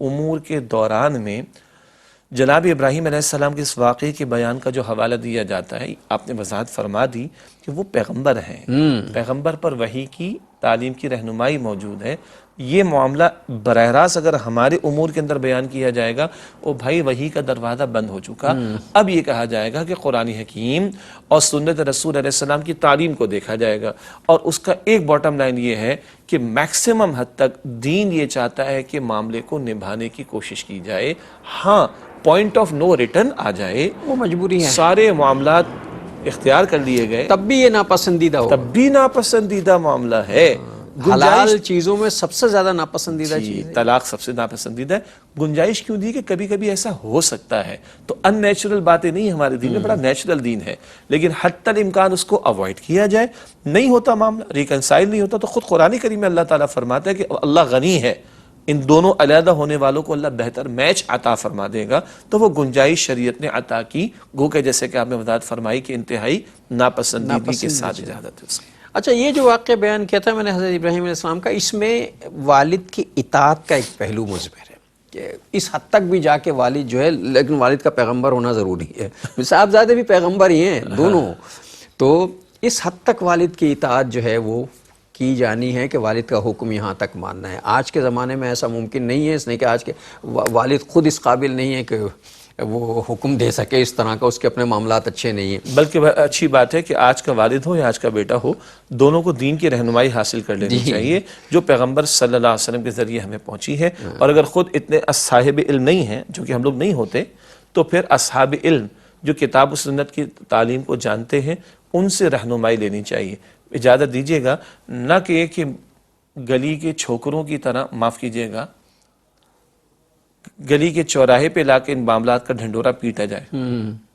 امور کے دوران میں جناب ابراہیم علیہ السلام کے اس واقعے کے بیان کا جو حوالہ دیا جاتا ہے، آپ نے وضاحت فرما دی کہ وہ پیغمبر ہیں، پیغمبر پر وحی کی تعلیم کی رہنمائی موجود ہے۔ یہ معاملہ براہ راست اگر ہمارے امور کے اندر بیان کیا جائے گا او بھائی وحی کا دروازہ بند ہو چکا۔ اب یہ کہا جائے گا کہ قرآن حکیم اور سنت رسول علیہ السلام کی تعلیم کو دیکھا جائے گا، اور اس کا ایک باٹم لائن یہ ہے کہ میکسیمم حد تک دین یہ چاہتا ہے کہ معاملے کو نبھانے کی کوشش کی جائے۔ ہاں پوائنٹ آف نو ریٹرن آ جائے، وہ مجبوری ہے، سارے معاملات اختیار کر لیے گئے تب بھی یہ ناپسندیدہ ہو، تب بھی ناپسندیدہ معاملہ ہے، حلال چیزوں میں سب سے زیادہ ناپسندیدہ چیز ہے طلاق سب سے ناپسندیدہ ہے. گنجائش کیوں دی کہ کبھی کبھی ایسا ہو سکتا ہے, تو ان نیچرل باتیں نہیں, ہمارے دین میں بڑا نیچرل دین ہے, لیکن حتی الامکان اس کو اوائڈ کیا جائے. نہیں ہوتا معاملہ, ریکنسائل نہیں ہوتا, تو خود قرآن کریم میں اللہ تعالیٰ فرماتا ہے کہ اللہ غنی ہے, ان دونوں علیحدہ ہونے والوں کو اللہ بہتر میچ عطا فرما دے گا. تو وہ گنجائش شریعت نے عطا کی, گو کہ جیسے کہ آپ نے وضاحت فرمائی کہ انتہائی ناپسندیدگی کے ساتھ اجازت ہے اس کی. اچھا, یہ جو واقعہ بیان کیا تھا میں نے حضرت ابراہیم علیہ السلام کا, اس میں والد کی اطاعت کا ایک پہلو مضمر ہے کہ اس حد تک بھی جا کے والد جو ہے, لیکن والد کا پیغمبر ہونا ضروری ہے, صاحبزادے بھی پیغمبر ہی ہیں دونوں, تو اس حد تک والد کی اطاعت جو ہے وہ کی جانی ہے کہ والد کا حکم یہاں تک ماننا ہے. آج کے زمانے میں ایسا ممکن نہیں ہے, اس لیے کہ آج کے والد خود اس قابل نہیں ہے کہ وہ حکم دے سکے اس طرح کا, اس کے اپنے معاملات اچھے نہیں ہیں. بلکہ اچھی بات ہے کہ آج کا والد ہو یا آج کا بیٹا ہو, دونوں کو دین کی رہنمائی حاصل کر لینی چاہیے جو پیغمبر صلی اللہ علیہ وسلم کے ذریعے ہمیں پہنچی ہے. اور اگر خود اتنے اصحاب علم نہیں ہیں, جو کہ ہم لوگ نہیں ہوتے, تو پھر اصحاب علم جو کتاب و سنت کی تعلیم کو جانتے ہیں ان سے رہنمائی لینی چاہیے. اجازت دیجیے گا نہ کہ گلی کے چھوکروں کی طرح, معاف کیجیے گا, گلی کے چوراہے پہ لا کے ان معاملات کا ڈھنڈورا پیٹا جائے,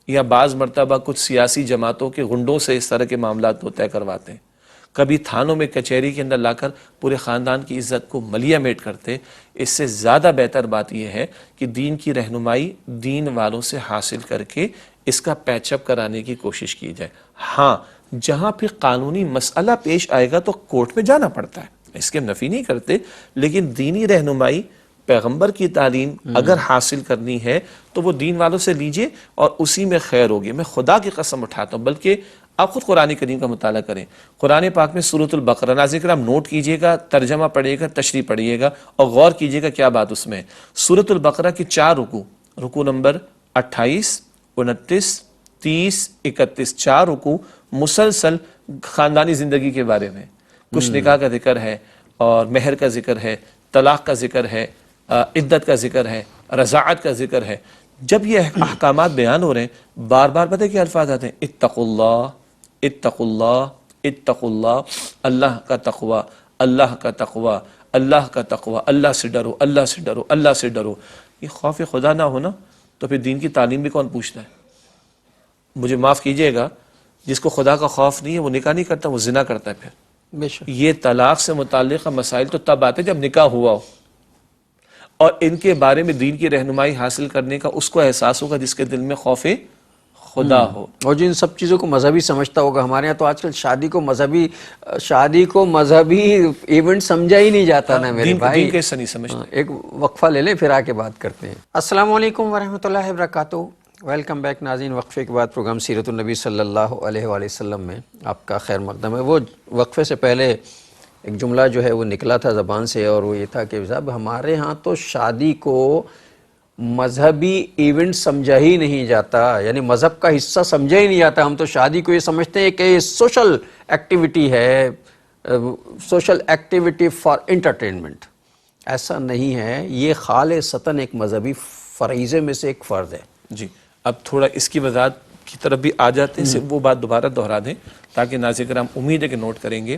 یا بعض مرتبہ کچھ سیاسی جماعتوں کے غنڈوں سے اس طرح کے معاملات کو طے کرواتے ہیں, کبھی تھانوں میں کچہری کے اندر لا کر پورے خاندان کی عزت کو ملیا میٹ کرتے. اس سے زیادہ بہتر بات یہ ہے کہ دین کی رہنمائی دین والوں سے حاصل کر کے اس کا پیچ اپ کرانے کی کوشش کی جائے. ہاں, جہاں پھر قانونی مسئلہ پیش آئے گا تو کورٹ میں جانا پڑتا ہے, اس کے نفی نہیں کرتے, لیکن دینی رہنمائی پیغمبر کی تعلیم اگر حاصل کرنی ہے تو وہ دین والوں سے لیجئے اور اسی میں خیر ہوگی. میں خدا کی قسم اٹھاتا ہوں, بلکہ آپ خود قرآن کریم کا مطالعہ کریں. قرآن پاک میں سورۃ البقرہ, ناظرین کرام نوٹ کیجئے گا, ترجمہ پڑھیے گا, تشریح پڑھیے گا اور غور کیجئے گا کیا بات اس میں ہے. سورۃ البقرہ کی 4 رکوع نمبر 28, 29, 30, 31, 4 رکوع مسلسل خاندانی زندگی کے بارے میں. کچھ نکاح کا ذکر ہے اور مہر کا ذکر ہے, طلاق کا ذکر ہے, عدت کا ذکر ہے, رضاعت کا ذکر ہے. جب یہ احکامات بیان ہو رہے ہیں, بار بار پتہ کیا الفاظ آتے ہیں, اتقوا اللہ, اتقوا اللہ, اتقوا اللہ, اللہ کا تقوی, اللہ کا تقوی, اللہ کا تقوی, اللہ سے ڈرو, اللہ سے ڈرو, اللہ سے ڈرو. یہ خوف خدا نہ ہونا تو پھر دین کی تعلیم بھی کون پوچھتا ہے. مجھے معاف کیجئے گا, جس کو خدا کا خوف نہیں ہے وہ نکاح نہیں کرتا, وہ زنا کرتا ہے. پھر یہ طلاق سے متعلقہ مسائل تو تب آتے جب نکاح ہوا ہو, اور ان کے بارے میں دین کی رہنمائی حاصل کرنے کا اس کو احساس ہوگا جس کے دل میں خوف خدا ہو, اور جو ان سب چیزوں کو مذہبی سمجھتا ہوگا. ہمارے یہاں تو آج کل شادی کو مذہبی ایونٹ سمجھا ہی نہیں جاتا نا میرے بھائی. دین کیسا نہیں سمجھتا. ایک وقفہ لے لیں پھر آ کے بات کرتے ہیں. السلام علیکم ورحمۃ اللہ وبرکاتہ. ویلکم بیک ناظرین. وقفے کے بعد پروگرام سیرت النبی صلی اللہ علیہ وآلہ وسلم میں آپ کا خیر مقدم ہے. وہ وقفے سے پہلے ایک جملہ جو ہے وہ نکلا تھا زبان سے, اور وہ یہ تھا کہ صاحب ہمارے ہاں تو شادی کو مذہبی ایونٹ سمجھا ہی نہیں جاتا, یعنی مذہب کا حصہ سمجھا ہی نہیں جاتا. ہم تو شادی کو یہ سمجھتے ہیں کہ یہ سوشل ایکٹیویٹی ہے, سوشل ایکٹیویٹی فار انٹرٹینمنٹ. ایسا نہیں ہے, یہ خالصتاً ایک مذہبی فریضے میں سے ایک فرض ہے. جی, اب تھوڑا اس کی وضاحت کی طرف بھی آ جاتے ہیں, وہ بات دوبارہ دہرا دیں تاکہ ناظرین کرام امید ہے کہ نوٹ کریں گے.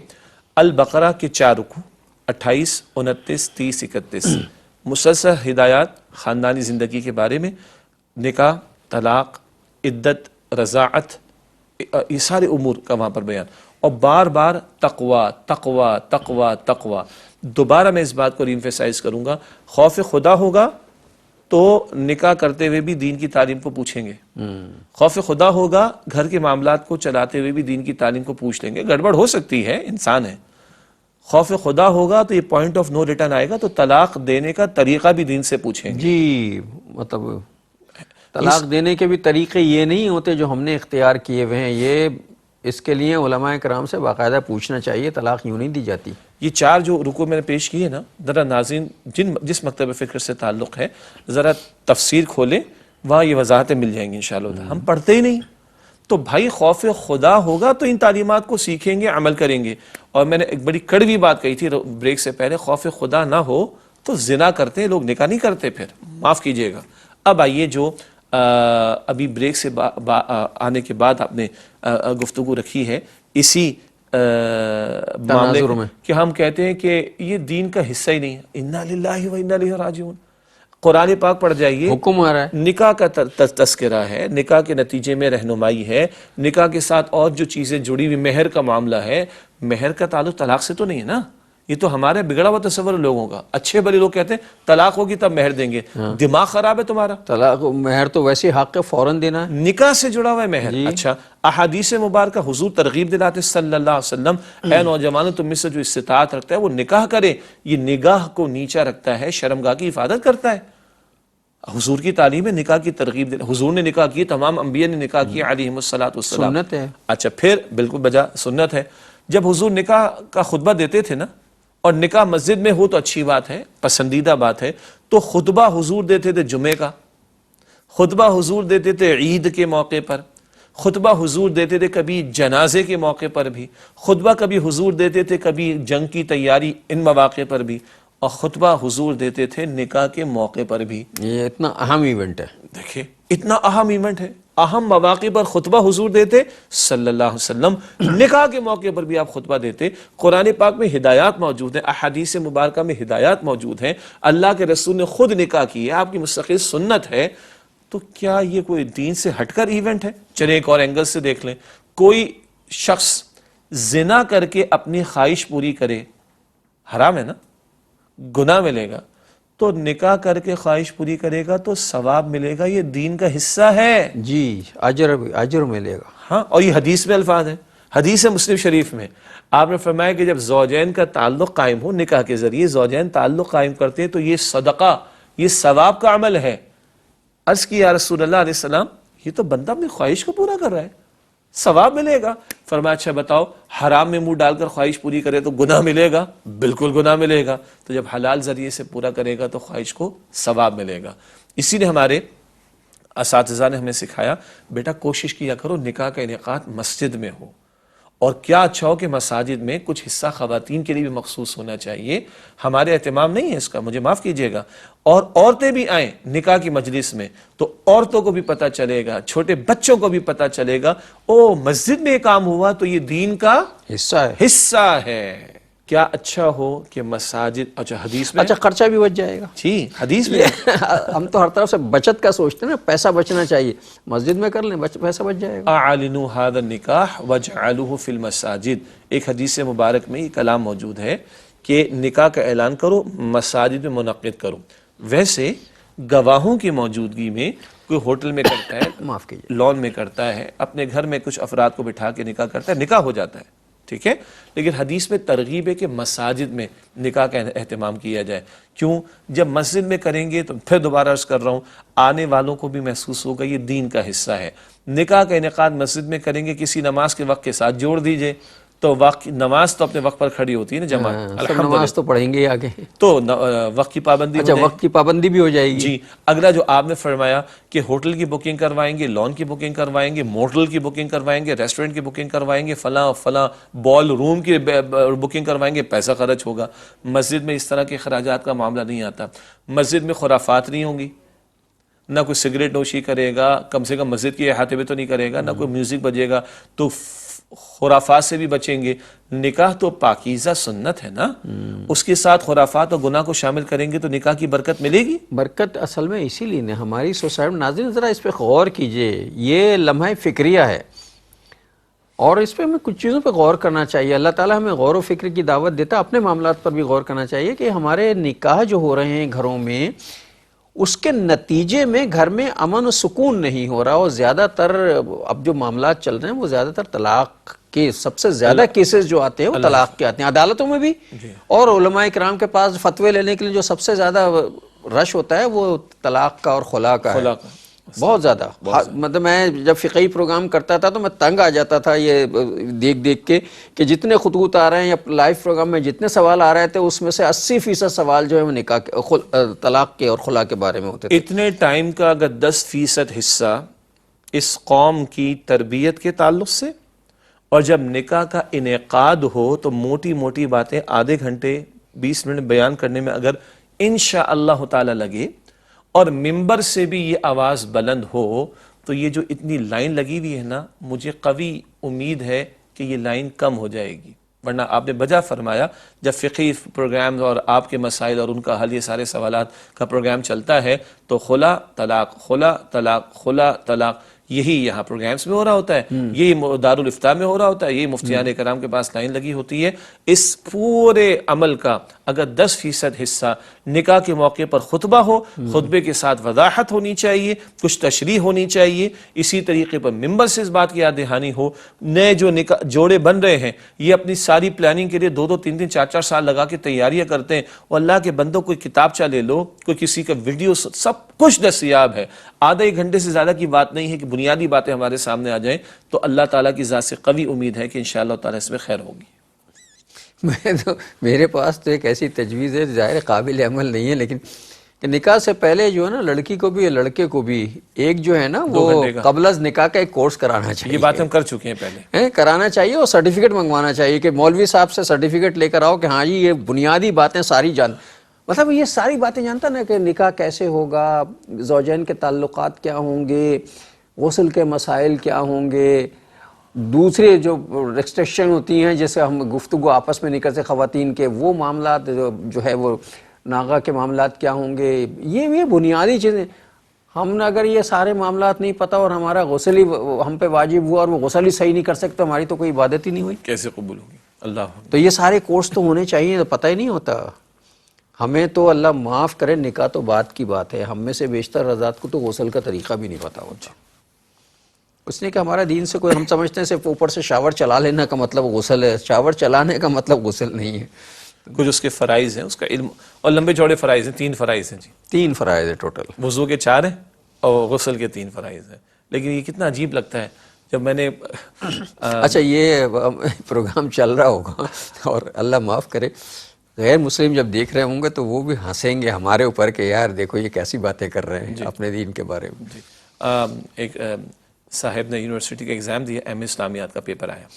البقرہ کے 4 رکوع 28, 29, 30, 31 مسلسل ہدایات خاندانی زندگی کے بارے میں, نکاح, طلاق, عدت, رضاعت, یہ سارے امور کا وہاں پر بیان, اور بار بار تقوی تقوی تقوی تقوی. دوبارہ میں اس بات کو ریمفیسائز کروں گا, خوف خدا ہوگا تو نکاح کرتے ہوئے بھی دین کی تعلیم کو پوچھیں گے, خوف خدا ہوگا گھر کے معاملات کو چلاتے ہوئے بھی دین کی تعلیم کو پوچھ لیں گے. گڑبڑ ہو سکتی ہے, انسان ہے. خوف خدا ہوگا تو یہ پوائنٹ آف نو ریٹرن آئے گا, تو طلاق دینے کا طریقہ بھی دین سے پوچھیں گے. جی, مطلب طلاق دینے کے بھی طریقے یہ نہیں ہوتے جو ہم نے اختیار کیے ہوئے ہیں. یہ اس کے لیے علماء کرام سے باقاعدہ پوچھنا چاہیے, طلاق یوں نہیں دی جاتی. یہ 4 جو رکوع میں نے پیش کیے نا, ذرا ناظرین جس مکتب فکر سے تعلق ہے ذرا تفسیر کھولیں, وہاں یہ وضاحتیں مل جائیں گی انشاءاللہ. ہم پڑھتے ہی نہیں, تو بھائی خوف خدا ہوگا تو ان تعلیمات کو سیکھیں گے, عمل کریں گے. اور میں نے ایک بڑی کڑوی بات کہی تھی بریک سے پہلے, خوف خدا نہ ہو تو زنا کرتے ہیں لوگ, نکاح نہیں کرتے. پھر معاف کیجئے گا. اب آئیے جو ابھی بریک سے آنے کے بعد آپ نے گفتگو رکھی ہے, اسی معاملے کہ ہم کہتے ہیں کہ یہ دین کا حصہ ہی نہیں ہے. انا للہ و انا الیہ راجعون. قرآن پاک پڑھ جائیے, حکم آ رہا ہے, نکاح کا تذکرہ ہے, نکاح کے نتیجے میں رہنمائی ہے, نکاح کے ساتھ اور جو چیزیں جڑی ہوئی, مہر کا معاملہ ہے. مہر کا تعلق طلاق سے تو نہیں ہے نا, یہ تو ہمارے بگڑا ہوا تصور لوگوں کا. اچھے بھلے لوگ کہتے ہیں طلاق ہوگی تب مہر دیں گے, دماغ خراب ہے تمہارا. طلاق مہر تو ویسے حق ہے, فوراً دینا ہے. نکاح سے جڑا ہوا ہے مہر. اچھا, احادیث مبارکہ حضور ترغیب دلاتے صلی اللہ علیہ وسلم, اے نوجوانوں تم میں سے جو استطاعت رکھتا ہے وہ نکاح کرے. یہ نگاہ کو نیچا رکھتا ہے, شرمگاہ کی حفاظت کرتا ہے. حضور کی تعلیم ہے نکاح کی ترغیب دے. حضور نے نکاح کی, تمام انبیاء نے نکاح کی علیہم الصلوۃ والسلام, سنت ہے. اچھا پھر بالکل بجا سنت ہے. جب حضور نکاح کا خطبہ دیتے تھے نا, اور نکاح مسجد میں ہو تو اچھی بات ہے, پسندیدہ بات ہے, تو خطبہ حضور دیتے تھے جمعے کا, خطبہ حضور دیتے تھے عید کے موقع پر, خطبہ حضور دیتے تھے کبھی جنازے کے موقع پر بھی, خطبہ کبھی حضور دیتے تھے کبھی جنگ کی تیاری ان مواقع پر بھی, اور خطبہ حضور دیتے تھے نکاح کے موقع پر بھی. یہ اتنا اہم ایونٹ ہے. دیکھیں اتنا اہم ایونٹ ہے, اہم مواقع پر خطبہ حضور دیتے صلی اللہ علیہ وسلم, نکاح کے موقع پر بھی آپ خطبہ دیتے. قرآن پاک میں ہدایات موجود ہیں, احادیث مبارکہ میں ہدایات موجود ہیں, اللہ کے رسول نے خود نکاح کی ہے, آپ کی مستقل سنت ہے. تو کیا یہ کوئی دین سے ہٹ کر ایونٹ ہے؟ چلیں ایک اور اینگل سے دیکھ لیں. کوئی شخص زنا کر کے اپنی خواہش پوری کرے, حرام ہے نا, گناہ ملے گا. تو نکاح کر کے خواہش پوری کرے گا تو ثواب ملے گا, یہ دین کا حصہ ہے. جی, اجر ملے گا. ہاں, اور یہ حدیث میں الفاظ ہیں, حدیث مسلم شریف میں آپ نے فرمایا کہ جب زوجین کا تعلق قائم ہو, نکاح کے ذریعے زوجین تعلق قائم کرتے ہیں, تو یہ صدقہ, یہ ثواب کا عمل ہے. عرض کی یا رسول اللہ علیہ السلام, یہ تو بندہ اپنی خواہش کو پورا کر رہا ہے, ثواب ملے گا. فرمایا اچھا بتاؤ, حرام میں منہ ڈال کر خواہش پوری کرے تو گناہ ملے گا؟ بالکل گناہ ملے گا. تو جب حلال ذریعے سے پورا کرے گا تو خواہش کو ثواب ملے گا. اسی لیے ہمارے اساتذہ نے ہمیں سکھایا, بیٹا کوشش کیا کرو نکاح کا انعقاد مسجد میں ہو, اور کیا اچھا ہو کہ مساجد میں کچھ حصہ خواتین کے لیے بھی مخصوص ہونا چاہیے. ہمارے اہتمام نہیں ہے اس کا, مجھے معاف کیجیے گا, اور عورتیں بھی آئیں نکاح کی مجلس میں تو عورتوں کو بھی پتہ چلے گا, چھوٹے بچوں کو بھی پتہ چلے گا, او مسجد میں یہ کام ہوا تو یہ دین کا حصہ ہے. کیا اچھا ہو کہ مساجد, اچھا حدیث میں, اچھا خرچہ بھی بچ جائے گا. جی حدیث میں ہم تو ہر طرف سے بچت کا سوچتے ہیں نا, پیسہ بچنا چاہیے, مسجد میں کر لیں پیسہ بچ جائے گا. اعلنوا هذا النکاح واجعلوه فی المساجد. ایک حدیث مبارک میں یہ کلام موجود ہے کہ نکاح کا اعلان کرو, مساجد میں منعقد کرو. ویسے گواہوں کی موجودگی میں کوئی ہوٹل میں کرتا ہے, معاف کیجیے, لان میں کرتا ہے, اپنے گھر میں کچھ افراد کو بٹھا کے نکاح کرتا ہے, نکاح ہو جاتا ہے, ٹھیک ہے. لیکن حدیث میں ترغیب ہے کہ مساجد میں نکاح کا اہتمام کیا جائے. کیوں؟ جب مسجد میں کریں گے تو پھر دوبارہ عرض کر رہا ہوں, آنے والوں کو بھی محسوس ہوگا یہ دین کا حصہ ہے. نکاح کا انعقاد مسجد میں کریں گے, کسی نماز کے وقت کے ساتھ جوڑ دیجئے, تو وقت نماز تو اپنے وقت پر کھڑی ہوتی ہے نا جماعت, نماز تو پڑھیں گے آگے, تو وقت کی پابندی, اچھا وقت کی پابندی بھی ہو جائے گی. جی. اگلا جو آپ نے فرمایا کہ ہوٹل کی بکنگ کروائیں گے, لان کی بکنگ کروائیں گے, موٹل کی بکنگ کروائیں گے, ریسٹورنٹ کی بکنگ کروائیں گے, فلاں بال روم کی بکنگ کروائیں گے, پیسہ خرچ ہوگا. مسجد میں اس طرح کے اخراجات کا معاملہ نہیں آتا. مسجد میں خرافات نہیں ہوں گی, نہ کوئی سگریٹ نوشی کرے گا, کم سے کم مسجد کے احاطے میں تو نہیں کرے گا, نہ کوئی میوزک بجے گا, تو خرافات سے بھی بچیں گے. نکاح تو پاکیزہ سنت ہے نا, اس کے ساتھ خرافات اور گناہ کو شامل کریں گے تو نکاح کی برکت ملے گی. برکت اصل میں اسی لیے ہماری سوسائٹی میں, ناظرین ذرا اس پہ غور کیجئے, یہ لمحہ فکریہ ہے اور اس پہ ہمیں کچھ چیزوں پہ غور کرنا چاہیے. اللہ تعالیٰ ہمیں غور و فکر کی دعوت دیتا ہے, اپنے معاملات پر بھی غور کرنا چاہیے کہ ہمارے نکاح جو ہو رہے ہیں گھروں میں, اس کے نتیجے میں گھر میں امن و سکون نہیں ہو رہا, اور زیادہ تر اب جو معاملات چل رہے ہیں وہ زیادہ تر طلاق کے, سب سے زیادہ کیسز جو آتے ہیں وہ طلاق کے آتے ہیں, عدالتوں میں بھی, اور علماء کرام کے پاس فتوے لینے کے لیے جو سب سے زیادہ رش ہوتا ہے وہ طلاق کا اور خلا کا ہے, بہت زیادہ. مطلب میں جب فقہی پروگرام کرتا تھا تو میں تنگ آ جاتا تھا یہ دیکھ کے کہ جتنے خطوط آ رہے ہیں یا لائیو پروگرام میں جتنے سوال آ رہے تھے اس میں سے 80% سوال جو ہے وہ نکاح طلاق کے اور خلا کے بارے میں ہوتے تھے. اتنے ٹائم کا اگر 10% حصہ اس قوم کی تربیت کے تعلق سے, اور جب نکاح کا انعقاد ہو تو موٹی موٹی باتیں آدھے گھنٹے 20 منٹ بیان کرنے میں اگر انشاءاللہ تعالی لگے, اور ممبر سے بھی یہ آواز بلند ہو, تو یہ جو اتنی لائن لگی ہوئی ہے نا, مجھے قوی امید ہے کہ یہ لائن کم ہو جائے گی، ورنہ آپ نے بجا فرمایا جب فقہی پروگرام اور آپ کے مسائل اور ان کا حل، یہ سارے سوالات کا پروگرام چلتا ہے تو خلا طلاق، خلا طلاق، خلا طلاق، یہی یہاں پروگرامز میں ہو رہا ہوتا ہے، یہی دارالفتاء میں ہو رہا ہوتا ہے، یہی مفتیان کرام کے پاس لائن لگی ہوتی ہے۔ اس پورے عمل کا اگر 10% حصہ نکاح کے موقع پر خطبہ ہو، خطبے کے ساتھ وضاحت ہونی چاہیے، کچھ تشریح ہونی چاہیے، اسی طریقے پر ممبر سے اس بات کی یاد دہانی ہو، نئے جو نکاح جوڑے بن رہے ہیں یہ اپنی ساری پلاننگ کے لیے 2-2 3-3 4-4 سال لگا کے تیاریاں کرتے ہیں، اور اللہ کے بندوں کوئی کتابچہ لے لو، کوئی کسی کا ویڈیو، سب کچھ دستیاب ہے، آدھا ایک گھنٹے سے زیادہ کی بات نہیں ہے کہ بنیادی باتیں ہمارے سامنے آ جائیں، تو اللہ تعالیٰ کی ذات سے قوی امید ہے کہ انشاءاللہ تعالیٰ اس میں خیر ہوگی۔ میرے پاس تو ایک ایسی تجویز ہے، ظاہر قابل عمل نہیں ہے، لیکن کہ نکاح سے پہلے جو ہے نا لڑکی کو بھی لڑکے کو بھی ایک جو ہے نا وہ قبل از نکاح کا ایک کورس کرانا چاہیے۔ یہ بات ہم کر چکے ہیں پہلے، کرانا چاہیے، اور سرٹیفکیٹ منگوانا چاہیے کہ مولوی صاحب سے سرٹیفکیٹ لے کر آؤ کہ ہاں جی یہ بنیادی باتیں ساری مطلب یہ ساری باتیں جانتا نا کہ نکاح کیسے ہوگا، زوجین کے تعلقات کیا ہوں گے، غسل کے مسائل کیا ہوں گے، دوسرے جو ریسٹرکشن ہوتی ہیں جیسے ہم گفتگو آپس میں نہیں کرتے خواتین کے، وہ معاملات جو ہے وہ ناغہ کے معاملات کیا ہوں گے، یہ بنیادی چیزیں۔ ہم نے اگر یہ سارے معاملات نہیں پتہ اور ہمارا غسل ہی ہم پہ واجب ہوا اور وہ غسل ہی صحیح نہیں کر سکتے، ہماری تو کوئی عبادت ہی نہیں ہوئی، کیسے قبول ہوگی؟ اللہ تو یہ سارے کورس تو ہونے چاہیے، تو پتہ ہی نہیں ہوتا ہمیں تو۔ اللہ معاف کرے، نکاح تو بات کی بات ہے، ہم میں سے بیشتر حضرات کو تو غسل کا طریقہ بھی نہیں پتہ ہوتا۔ اس نے کہ ہمارا دین سے کوئی، ہم سمجھتے ہیں صرف اوپر سے شاور چلا لینا کا مطلب غسل ہے، شاور چلانے کا مطلب غسل نہیں ہے۔ کچھ اس کے فرائض ہیں، اس کا علم، اور لمبے چوڑے فرائض ہیں، 3 فرائض ہیں جی، 3 فرائض ہے ٹوٹل، وضو کے 4 ہیں اور غسل کے 3 فرائض ہیں۔ لیکن یہ کتنا عجیب لگتا ہے جب میں نے اچھا یہ پروگرام چل رہا ہوگا اور اللہ معاف کرے غیر مسلم جب دیکھ رہے ہوں گے تو وہ بھی ہنسیں گے ہمارے اوپر کہ یار دیکھو یہ کیسی باتیں کر رہے ہیں اپنے دین کے بارے میں۔ جی ایک صاحب نے یونیورسٹی کا ایگزام دیا، ایم اے اسلامیات کا پیپر آیا،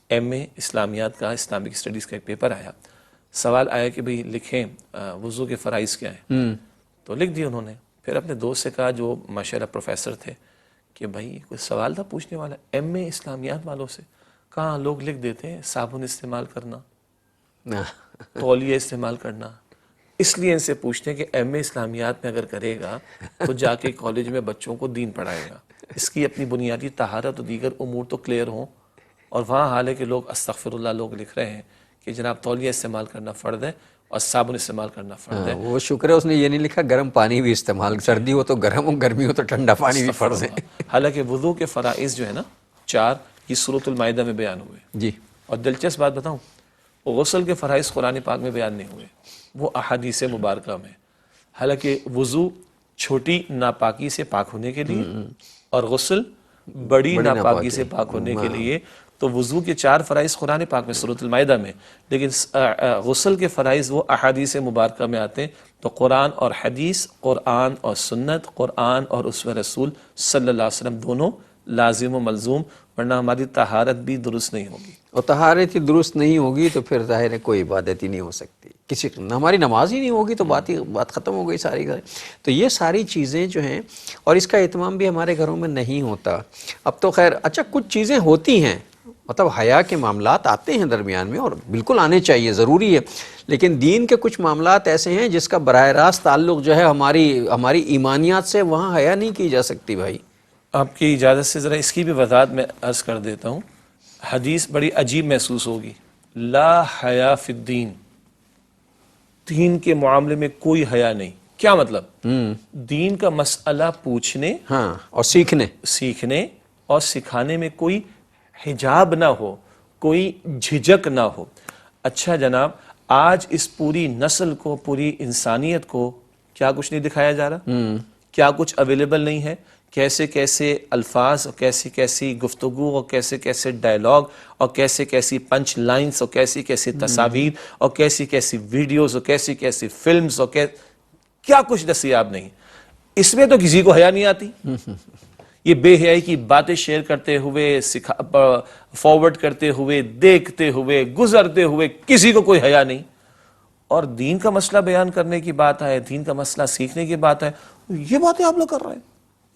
ایم اے اسلامیات کا، اسلامک اسٹڈیز کا ایک پیپر آیا، سوال آیا کہ بھئی لکھیں وضو کے فرائض کیا ہیں، تو لکھ دی انہوں نے۔ پھر اپنے دوست سے کہا جو ماشاءاللہ پروفیسر تھے کہ بھائی کوئی سوال تھا پوچھنے والا ایم اے اسلامیات والوں سے، کہاں لوگ لکھ دیتے ہیں صابن استعمال کرنا، تولیہ استعمال کرنا، اس لیے ان سے پوچھتے ہیں کہ ایم اے اسلامیات میں اگر کرے گا تو جا کے کالج میں بچوں کو دین پڑھائے گا، اس کی اپنی بنیادی طہارت و دیگر امور تو کلیئر ہوں، اور وہاں حال ہے کہ لوگ استغفر اللہ لوگ لکھ رہے ہیں کہ جناب تولیہ استعمال کرنا فرض ہے اور صابن استعمال کرنا فرض ہے۔ وہ شکر ہے اس نے یہ نہیں لکھا گرم پانی بھی استعمال، سردی ہو تو گرم ہو، گرمی ہو تو ٹھنڈا پانی بھی فرض ہے۔ حالانکہ وضو کے فرائض جو ہے نا 4، یہ سورۃ المائدہ میں بیان ہوئے، جی، اور دلچسپ بات بتاؤں، غسل کے فرائض قرآن پاک میں بیان نہیں ہوئے، وہ احادیث مبارکہ میں۔ حالانکہ وضو چھوٹی ناپاکی سے پاک ہونے کے لیے اور غسل بڑی ناپاکی سے پاک ہونے کے لیے، تو وضو کے 4 فرائض قرآن پاک میں سورۃ المائدہ میں، لیکن غسل کے فرائض وہ احادیث مبارکہ میں آتے ہیں۔ تو قرآن اور حدیث، قرآن اور سنت، قرآن اور اسوہ رسول صلی اللہ علیہ وسلم دونوں لازم و ملزوم، ورنہ ہماری طہارت بھی درست نہیں ہوگی، اور طہارت ہی درست نہیں ہوگی تو پھر ظاہر ہے کوئی عبادت ہی نہیں ہو سکتی، کسی ہماری نماز ہی نہیں ہوگی تو بات ختم ہو گئی ساری۔ تو یہ ساری چیزیں جو ہیں، اور اس کا اہتمام بھی ہمارے گھروں میں نہیں ہوتا۔ اب تو خیر اچھا کچھ چیزیں ہوتی ہیں، مطلب حیا کے معاملات آتے ہیں درمیان میں، اور بالکل آنے چاہیے، ضروری ہے، لیکن دین کے کچھ معاملات ایسے ہیں جس کا براہ راست تعلق جو ہے ہماری ایمانیات سے، وہاں حیا نہیں کی جا سکتی بھائی۔ آپ کی اجازت سے ذرا اس کی بھی وضاحت میں عرض کر دیتا ہوں۔ حدیث بڑی عجیب محسوس ہوگی، لا حیا فی الدین، دین کے معاملے میں کوئی حیا نہیں۔ کیا مطلب؟ دین کا مسئلہ پوچھنے اور سیکھنے اور سکھانے میں کوئی حجاب نہ ہو، کوئی جھجک نہ ہو۔ اچھا جناب، آج اس پوری نسل کو، پوری انسانیت کو کیا کچھ نہیں دکھایا جا رہا، کیا کچھ اویلیبل نہیں ہے، کیسے کیسے الفاظ اور کیسی کیسی گفتگو اور کیسے کیسے ڈائلاگ اور کیسے کیسی پنچ لائنز اور کیسی کیسی تصاویر اور کیسی کیسی ویڈیوز اور کیسی کیسی فلمز اور کیا کچھ دستیاب نہیں۔ اس میں تو کسی کو حیا نہیں آتی، یہ بے حیائی کی باتیں شیئر کرتے ہوئے، فارورڈ کرتے ہوئے، دیکھتے ہوئے، گزرتے ہوئے کسی کو کوئی حیا نہیں، اور دین کا مسئلہ بیان کرنے کی بات ہے، دین کا مسئلہ سیکھنے کی بات ہے، یہ باتیں آپ لوگ کر رہے ہیں،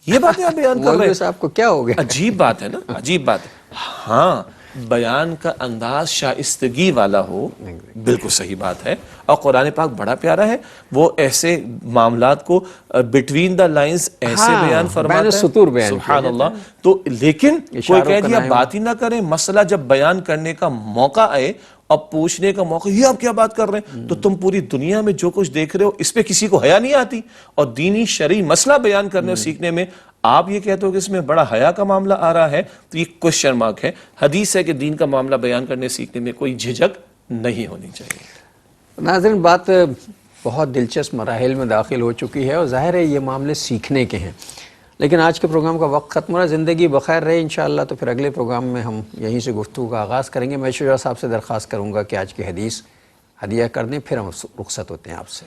یہ باتیں آپ بیان کر رہے ہیں۔ صاحب کو کیا ہو گیا؟ عجیب بات ہے نا، عجیب بات ہے۔ ہاں بیان کا انداز شائستگی والا ہو، بالکل صحیح بات ہے، اور قرآن پاک بڑا پیارا ہے، وہ ایسے معاملات کو بٹوین دا لائنز ایسے بیان فرماتا بین ہے، السطور بیان سبحان اللہ۔ تو لیکن کوئی کہہ دیا بات ہی نہ کریں، مسئلہ جب بیان کرنے کا موقع آئے، اب پوچھنے کا موقع، یہ آپ کیا بات کر رہے ہیں، تو تم پوری دنیا میں جو کچھ دیکھ رہے ہو اس پہ کسی کو حیا نہیں آتی، اور دینی شرعی مسئلہ بیان کرنے اور سیکھنے میں آپ یہ کہتے ہو کہ اس میں بڑا حیا کا معاملہ آ رہا ہے، تو یہ کوشچن مارک ہے۔ حدیث ہے کہ دین کا معاملہ بیان کرنے سیکھنے میں کوئی جھجک نہیں ہونی چاہیے۔ ناظرین، بات بہت دلچسپ مراحل میں داخل ہو چکی ہے، اور ظاہر ہے یہ معاملے سیکھنے کے ہیں، لیکن آج کے پروگرام کا وقت ختم ہو رہا ہے۔ زندگی بخیر رہے انشاءاللہ، تو پھر اگلے پروگرام میں ہم یہیں سے گفتگو کا آغاز کریں گے۔ میں شجاع صاحب سے درخواست کروں گا کہ آج کی حدیث ہدیہ کر دیں، پھر ہم رخصت ہوتے ہیں آپ سے۔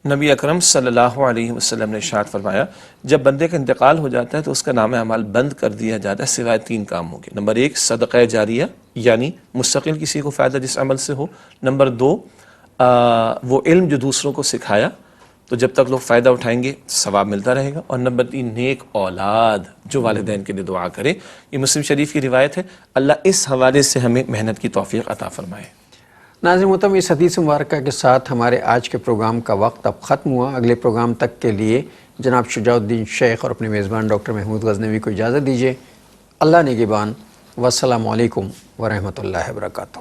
نبی اکرم صلی اللہ علیہ وسلم نے ارشاد فرمایا، جب بندے کا انتقال ہو جاتا ہے تو اس کا نام اعمال بند کر دیا جاتا ہے سوائے 3 کاموں کے۔ نمبر 1 صدقہ جاریہ، یعنی مستقل کسی کو فائدہ جس عمل سے ہو۔ نمبر 2 وہ علم جو دوسروں کو سکھایا، تو جب تک لوگ فائدہ اٹھائیں گے ثواب ملتا رہے گا۔ اور نمبر 3 نیک اولاد جو والدین کے لیے دعا کرے۔ یہ مسلم شریف کی روایت ہے۔ اللہ اس حوالے سے ہمیں محنت کی توفیق عطا فرمائے۔ ناظرین محترم، اس حدیث مبارکہ کے ساتھ ہمارے آج کے پروگرام کا وقت اب ختم ہوا۔ اگلے پروگرام تک کے لیے جناب شجاع الدین شیخ اور اپنے میزبان ڈاکٹر محمود غزنوی کو اجازت دیجیے۔ اللہ نگہبان، والسلام علیکم ورحمۃ اللہ وبرکاتہ۔